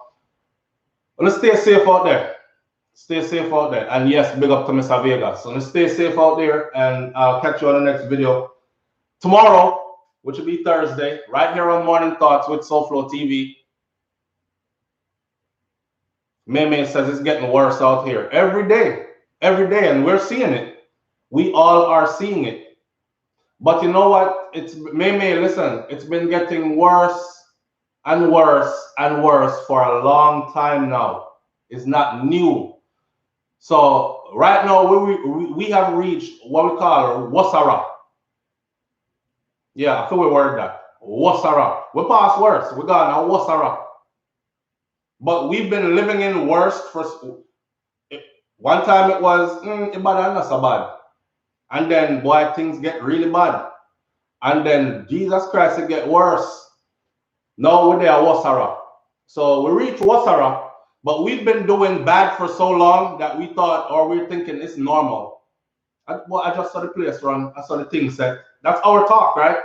let's stay safe out there. Stay safe out there. And yes, big up to Mr. Vegas. So let's stay safe out there, and I'll catch you on the next video tomorrow, which will be Thursday, right here on Morning Thoughts with SouFLoTV. Meme says it's getting worse out here every day, and we're seeing it. We all are seeing it. But you know what? It's Meme, listen, it's been getting worse and worse and worse for a long time now. It's not new. So right now we have reached what we call Wasara. Yeah, I think we word that. Wasara. We're past worse. We got now Wasara. But we've been living in worst for one time it was bad and not so bad. And then boy, things get really bad. And then Jesus Christ, it get worse. Now we're there Wasara. So we reach Wasara, but we've been doing bad for so long that we thought, or we're thinking it's normal. I just saw the place run. I saw the thing set. That's our talk, right?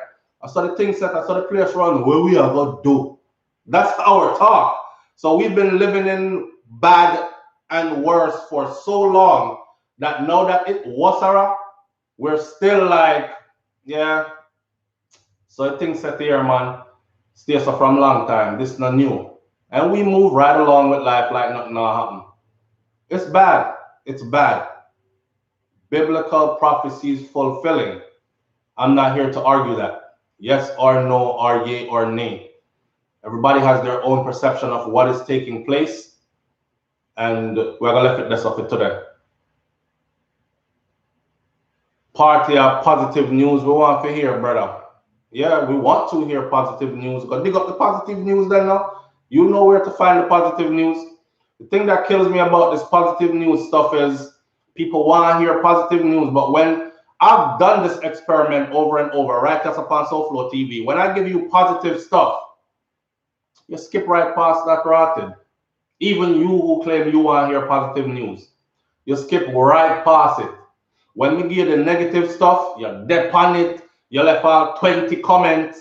I saw the thing set. I saw the place run. Where we are going to do. That's our talk. So we've been living in bad and worse for so long that now that it Wasara, we're still like, yeah. So the thing set here, man. Stay so from long time. This is not new. And we move right along with life like nothing happened. It's bad. It's bad. Biblical prophecies fulfilling. I'm not here to argue that. Yes or no, or yay or nay. Everybody has their own perception of what is taking place. And we're going to leave it this up today. Party of positive news we want to hear, brother. Yeah, we want to hear positive news. Go dig up the positive news then now. You know where to find the positive news. The thing that kills me about this positive news stuff is people want to hear positive news, but when I've done this experiment over and over, right, just upon SouFLoTV, when I give you positive stuff, you skip right past that rotted. Even you who claim you want to hear positive news, you skip right past it. When we give you the negative stuff, you're deep on it, you left out 20 comments,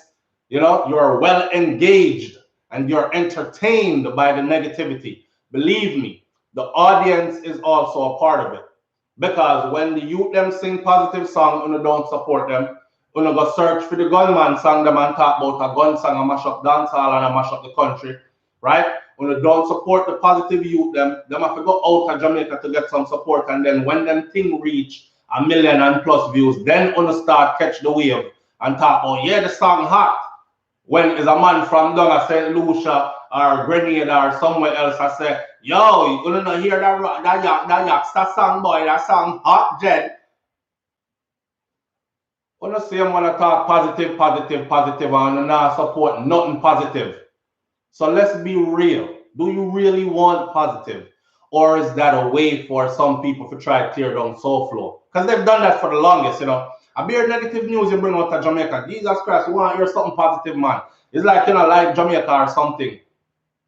you know, you're well engaged and you're entertained by the negativity. Believe me, the audience is also a part of it. Because when the youth them sing positive song, you don't support them. You go search for the gunman song, them and talk about a gun song and mash up dancehall and mash up the country, right? You don't support the positive youth, them have to go out of Jamaica to get some support, and then when them thing reach 1 million and plus views, then you start catch the wave and talk, oh yeah, the song hot. When is a man from down at St. Lucia or Grenada or somewhere else, I say, yo, you don't hear that song, boy, that song hot, Jed. You don't see him want to talk positive, and not support nothing positive. So let's be real. Do you really want positive? Or is that a way for some people to try to tear down SouFLo? Because they've done that for the longest, you know. A bare negative news you bring out of Jamaica. Jesus Christ, you want to hear something positive, man. It's like, you know, like Jamaica or something. Look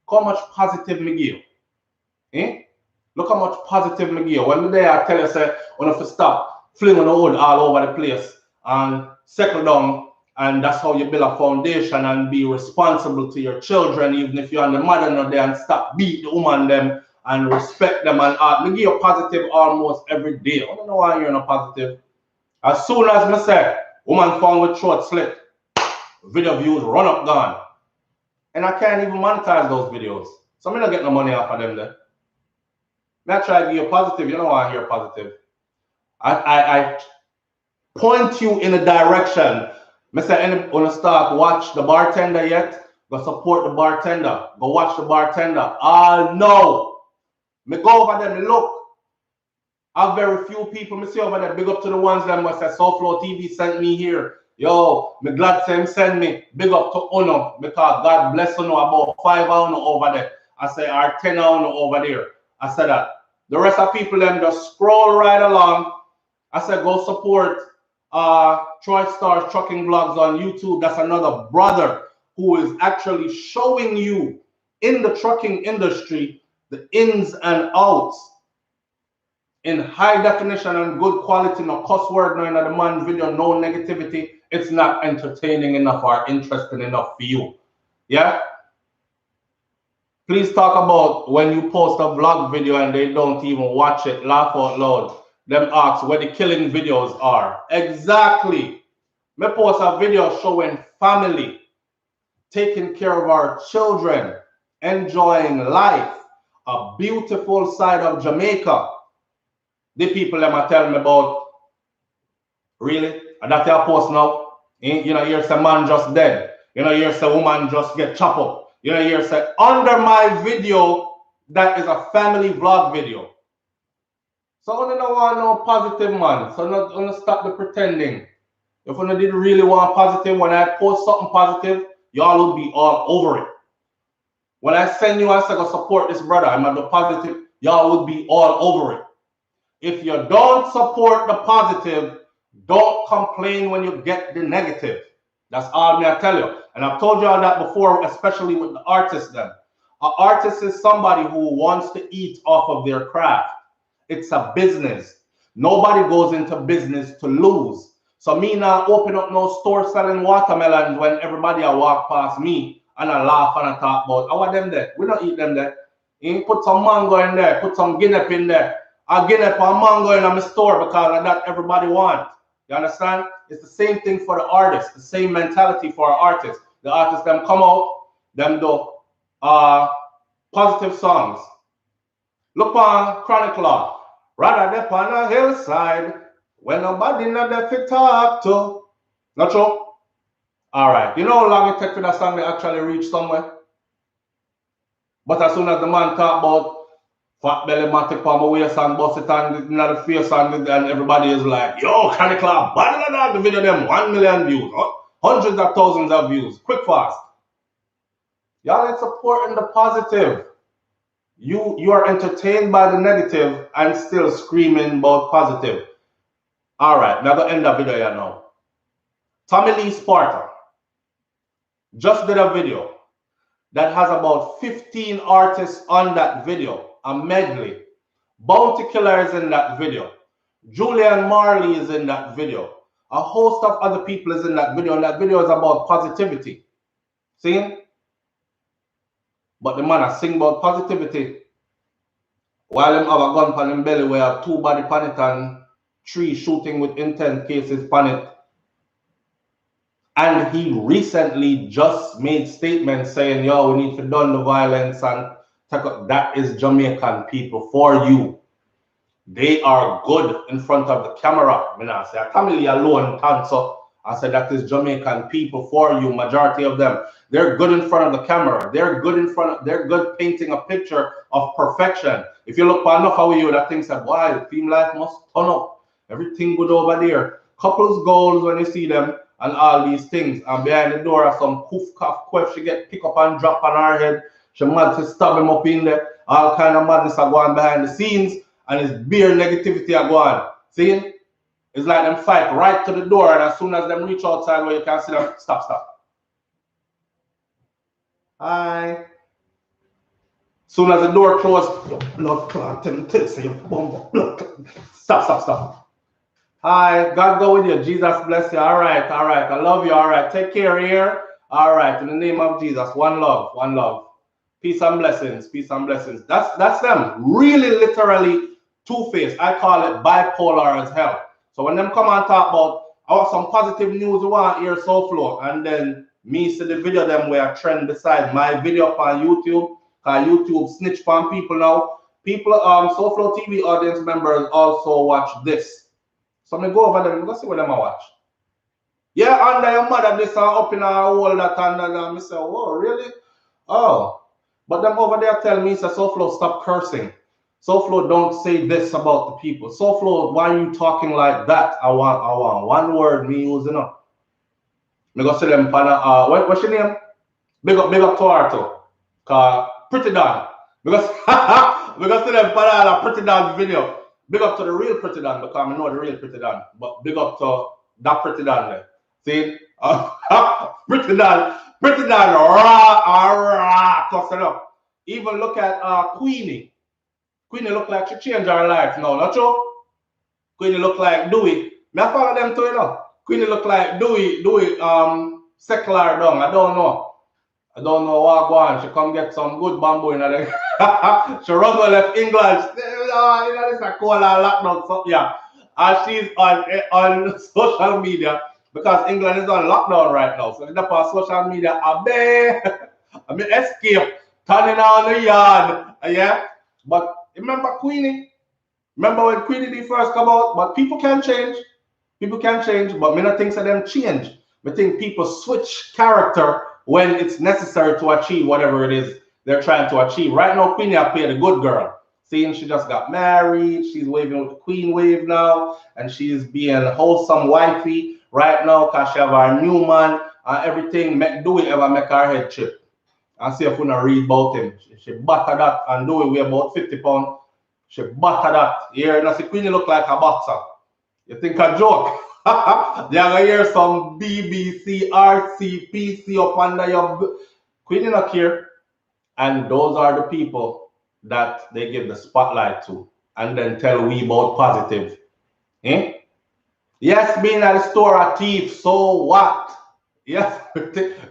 how much positive me give. Eh? Look how much positive me give. When the day I tell you, say, you have to stop flinging the wood all over the place and settle down, and that's how you build a foundation and be responsible to your children, even if you're on the mother not there, and stop beat the woman them and respect them and me give you positive almost every day. I don't know why you're not positive. As soon as me say, woman found with throat slit, video views run up gone. And I can't even monetize those videos. So I'm not getting no money off of them there. I try to give you positive, you don't want to hear positive. I point you in a direction. I say, anyone start watch the bartender yet? Go support the bartender. Go watch the bartender. No. Me go over there, me look. I have very few people, me see over there, big up to the ones that must say SouFLoTV sent me here. Yo, me glad to him send me. Big up to Uno, because God bless Uno about 5 Uno over there. I say our 10 Uno over there. I said that. The rest of people then just scroll right along. I said go support Troy Star's Trucking Vlogs on YouTube. That's another brother who is actually showing you in the trucking industry the ins and outs in high definition and good quality, no cuss word, no in the man video, no negativity. It's not entertaining enough or interesting enough for you. Yeah? Please talk about when you post a vlog video and they don't even watch it, laugh out loud. Them ask where the killing videos are. Exactly. Me post a video showing family, taking care of our children, enjoying life, a beautiful side of Jamaica. The people them are telling me about, really? And that your post now? You know, here's a man just dead. You know, here's a woman just get chopped up. You know, here's a, under my video, that is a family vlog video. So I don't want no positive, man. So I'm gonna stop the pretending. If I didn't really want positive, when I post something positive, y'all will be all over it. When I send you, I say go support this brother, I'm at the positive, y'all will be all over it. If you don't support the positive, don't complain when you get the negative. That's all me I tell you. And I've told you all that before, especially with the artists then. An artist is somebody who wants to eat off of their craft. It's a business. Nobody goes into business to lose. So me now open up no store selling watermelons when everybody I walk past me and I laugh and I talk about, I want them there. We don't eat them there. You put some mango in there, put some guinea in there. I guinea and mango in my store because that's everybody wants. You understand? It's the same thing for the artists, the same mentality for our artists. The artists them come out, them do positive songs. Look on Chronic Law. Rather than on a hillside when nobody not there to talk to. Not true? Alright. You know how long it takes for that song to actually reach somewhere? But as soon as the man talk about fat belly matic on my waist and bust it on the face and everybody is like, yo, Chronic Law, bad the video them 1 million views, hundreds of thousands of views, quick fast. Y'all ain't supporting the positive. You are entertained by the negative and still screaming about positive. Alright, now the end of the video here now. Tommy Lee Sparta just did a video that has about 15 artists on that video, a medley. Bounty Killer is in that video. Julian Marley is in that video. A host of other people is in that video, and that video is about positivity. See? But the man has sing about positivity while him have a gun pan him belly where have 2 body pan it and 3 shooting with intent cases pan it. And he recently just made statements saying, yo, we need to done the violence and take up. That is Jamaican people for you. They are good in front of the camera. I say, I can't really alone answer. I said, that is Jamaican people for you, majority of them. They're good in front of the camera. They're good painting a picture of perfection. If you look for enough of you, that thing said, why, team life must turn up. Everything good over there. Couples goals when you see them and all these things. And behind the door are some poof, cough, quest. She get pick up and drop on her head. She mad to stab him up in there. All kind of madness are going behind the scenes. And it's beer negativity are going. See? It's like them fight right to the door, and as soon as them reach outside where you can see them, stop. Hi. Soon as the door closed, blood clot, stop. Hi, God go with you. Jesus bless you. All right. I love you. All right. Take care here. All right. In the name of Jesus. One love. Peace and blessings. That's them. Really, literally two-faced. I call it bipolar as hell. So when them come and talk about, I want some positive news, you want to hear SouFLo, and then me see the video them where I trend beside my video on YouTube, because YouTube snitch on people now. People, SouFLoTV audience members also watch this. So me go over there and go see what them I watch. Yeah, under your mother, this and up in our hole that and that, and I say, oh, really? Oh. But them over there tell me, say, SouFLo, stop cursing. SouFLo, don't say this about the people. SouFLo, why are you talking like that? I want one word me using up. Me go see them pana what's your name? Big up to her too. Pretty done. Because because to them put a Pretty Don video. Big up to the real Pretty Don because I know the real Pretty Don. But big up to that Pretty Don there. See? Pretty Don raw, tossing up. Even look at Queenie. Queenie look like she changed her life now, not true? Queenie look like Dewey. Me I follow them too, you know. Queenie look like Dewey, secular down. I don't know what go on. She come get some good bamboo in there. She run well left England. You know, this a cold and lockdown, so yeah. And she's on social media because England is on lockdown right now. So it's up on social media. I mean escape, turning on the yard. Yeah. But remember Queenie? Remember when Queenie did first come out? But people can change. People can change, but me not think that them change. I think people switch character when it's necessary to achieve whatever it is they're trying to achieve. Right now, Queenie I played a good girl. Seeing she just got married, she's waving with the Queen wave now, and she's being a wholesome wifey right now because she have her new man and everything. Do it ever make her head chip? And see if we not read about him. She butter that and do it weigh about 50 pounds. She butter that. Here, and I see Queenie look like a boxer. You think a joke? You're gonna hear some BBC, RC, PC up under your Queenie not here. And those are the people that they give the spotlight to and then tell we about positive. Eh? Yes, being at the store a thief, so what? Yes,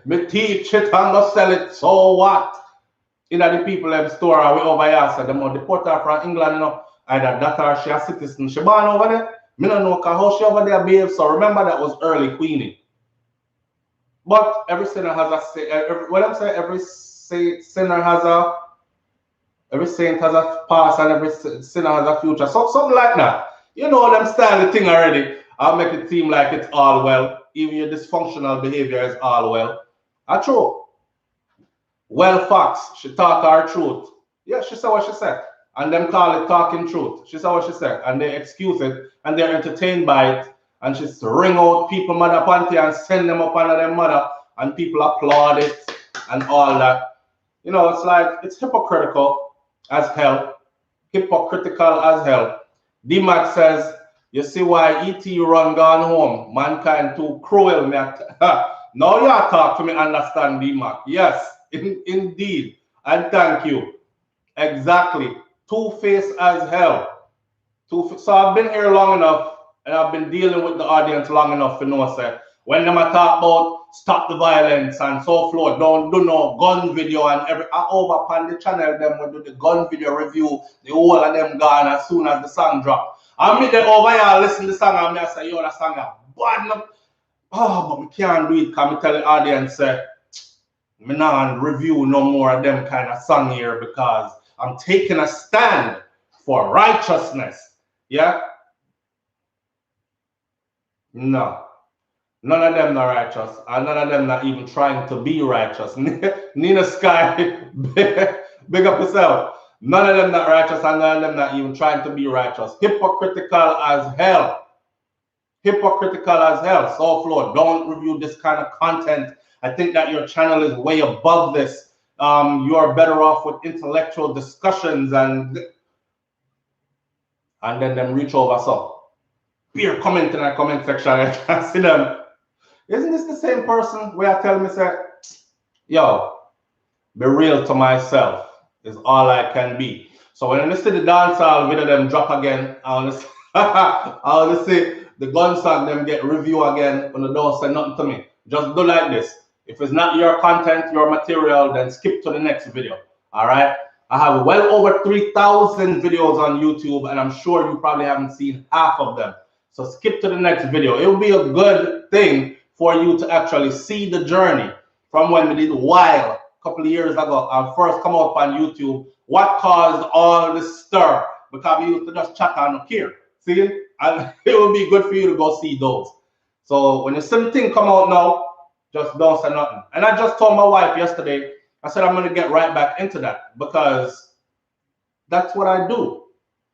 me thief shit and go sell it, so what? You know the people in the store are over here, so them deport her from England, you know, either that or she a citizen. She born over there. Me don't know how she over there behaves. So remember that was early Queenie. But every sinner has a what I'm saying, every sinner has every saint has a past and every sinner has a future. So something like that. You know them style of thing already. I'll make it seem like it's all well. Even your dysfunctional behavior is all well. True. Well, Fox, she talk her truth. Yeah, she said what she said. And them call it talking truth. She said what she said. And they excuse it. And they're entertained by it. And she's ring out people mother panty and send them up under their mother. And people applaud it and all that. You know, it's like, it's hypocritical as hell. Hypocritical as hell. DMX says, you see why E.T. run gone home. Mankind too cruel. Now you talk to me understand DMX. Yes, indeed. And thank you. Exactly. Two-faced as hell. So I've been here long enough and I've been dealing with the audience long enough to know, sir, when them talk about stop the violence and so forth, don't do no gun video and every over upon the channel them will do the gun video review, the whole of them gone as soon as the song drop. I meet them over here listen to the song and I say, yo, that song is bad enough. Oh, but we can't do it because I tell the audience, me not review no more of them kind of song here because I'm taking a stand for righteousness. Yeah? No. None of them are righteous. And none of them not even trying to be righteous. Nina Sky, big up yourself. None of them not righteous and none of them not even trying to be righteous. Hypocritical as hell. Hypocritical as hell. SouFLo, don't review this kind of content. I think that your channel is way above this. You're better off with intellectual discussions and then them reach over. So, peer comment in the comment section. I can see them. Isn't this the same person where I tell me, say, yo, be real to myself is all I can be. So when I listen to the dancehall video them drop again, I want to see the gun song them get review again when they don't say nothing to me. Just do like this. If it's not your content, your material, then skip to the next video. All right? I have well over 3,000 videos on YouTube, and I'm sure you probably haven't seen half of them. So skip to the next video. It will be a good thing for you to actually see the journey from when we did Wild a couple of years ago and first come up on YouTube. What caused all this stir? Because we used to just chat on here. See? And it will be good for you to go see those. So when the same thing come out now, just don't say nothing. And I just told my wife yesterday, I said I'm going to get right back into that because that's what I do.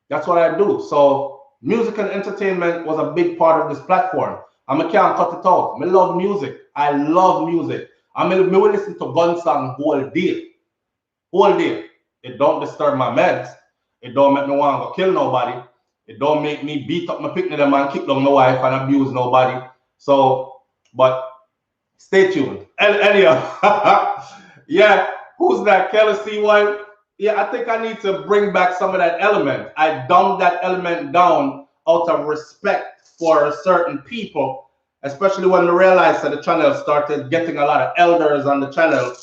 That's what I do. So music and entertainment was a big part of this platform. I can't cut it out. I love music. I love music. I will listen to gun song whole day. Whole day. It don't disturb my meds. It don't make me want to go kill nobody. It don't make me beat up my picnic them and kick down my wife and abuse nobody. So, but stay tuned. Anyhow, yeah, who's that? Kelly C1? Yeah, I think I need to bring back some of that element. I dumbed that element down out of respect for certain people, especially when I realized that the channel started getting a lot of elders on the channel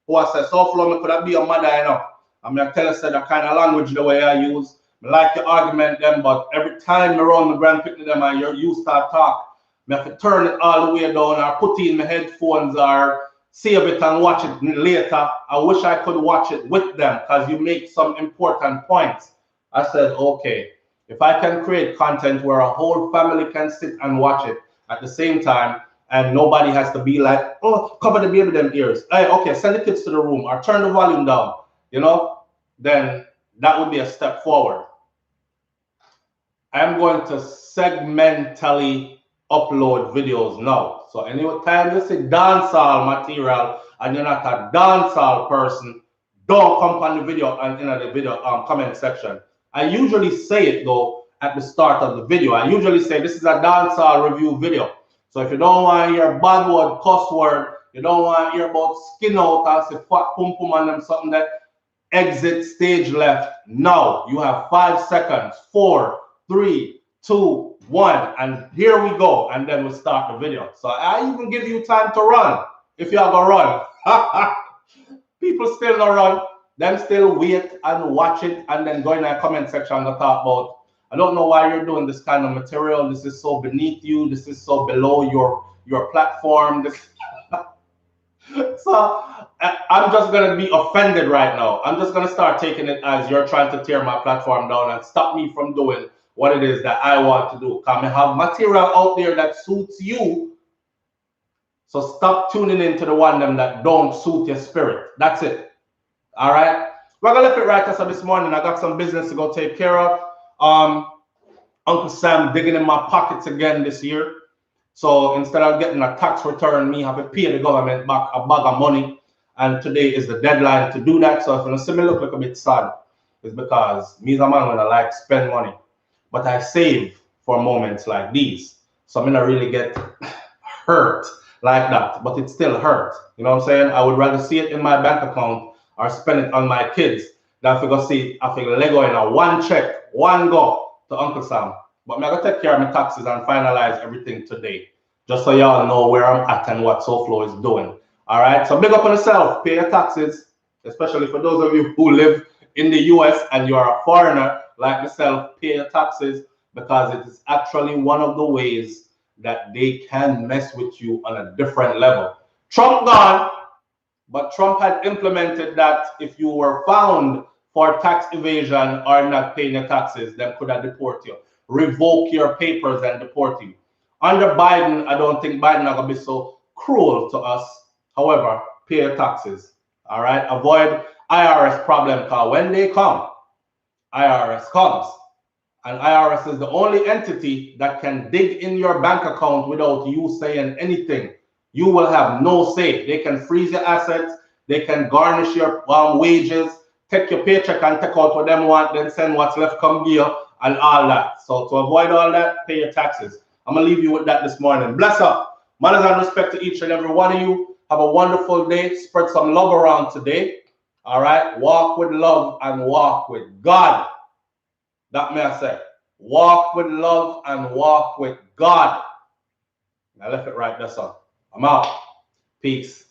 who I said, SouFLo, me could have be a mother, you know. I mean, I tell you, the kind of language the way I use. I like the argument them, but every time I run the grand picnic them and you start talk, I have to turn it all the way down or put in my headphones or save it and watch it later. I wish I could watch it with them because you make some important points. I said, okay, if I can create content where a whole family can sit and watch it at the same time, and nobody has to be like, oh, cover the baby them ears. Hey, okay, send the kids to the room or turn the volume down, you know, then that would be a step forward. I'm going to segmentally upload videos now. So anytime you see dancehall material and you're not a dancehall person, don't come on the video and in the video comment section. I usually say it though at the start of the video. I usually say this is a dancehall review video. So if you don't want to hear bad word, cuss word, you don't want to hear about skin out and say fat pum pum and them something that exit stage left. Now you have 5 seconds. 4, 3, 2, 1, and here we go. And then we'll start the video. So I even give you time to run if you are gonna run. People still not run. Them still wait and watch it and then go in the comment section and talk about, I don't know why you're doing this kind of material. This is so beneath you. This is so below your platform. This so I'm just going to be offended right now. I'm just going to start taking it as you're trying to tear my platform down and stop me from doing what it is that I want to do. Because I have material out there that suits you. So stop tuning into the one them that don't suit your spirit. That's it. All right. We're going to leave it right there. So this morning I got some business to go take care of. Uncle Sam digging in my pockets again this year. So instead of getting a tax return, me have to pay the government back a bag of money. And today is the deadline to do that. So if you see me look like a bit sad, it's because me as a man when I like spend money. But I save for moments like these. So I'm not really get hurt like that. But it still hurt. You know what I'm saying? I would rather see it in my bank account or spend it on my kids than if I go see it, I think Lego in a one check, one go to Uncle Sam. But I'm going to take care of my taxes and finalize everything today. Just so y'all know where I'm at and what SouFLo is doing. All right? So big up on yourself. Pay your taxes. Especially for those of you who live in the US and you are a foreigner like myself, pay your taxes because it is actually one of the ways that they can mess with you on a different level. Trump gone, but Trump had implemented that if you were found for tax evasion or not paying your taxes, then could have deport you. Revoke your papers and deport you. Under Biden, I don't think Biden is going to be so cruel to us. However, pay your taxes. All right? Avoid IRS problem because when they come, IRS comes. And IRS is the only entity that can dig in your bank account without you saying anything. You will have no say. They can freeze your assets. They can garnish your wages, take your paycheck and take out what them want, then send what's left come here and all that. So to avoid all that, pay your taxes. I'm going to leave you with that this morning. Bless up. Manners and respect to each and every one of you. Have a wonderful day. Spread some love around today. All right? Walk with love and walk with God. That may I say. Walk with love and walk with God. I left it right there, son. I'm out. Peace.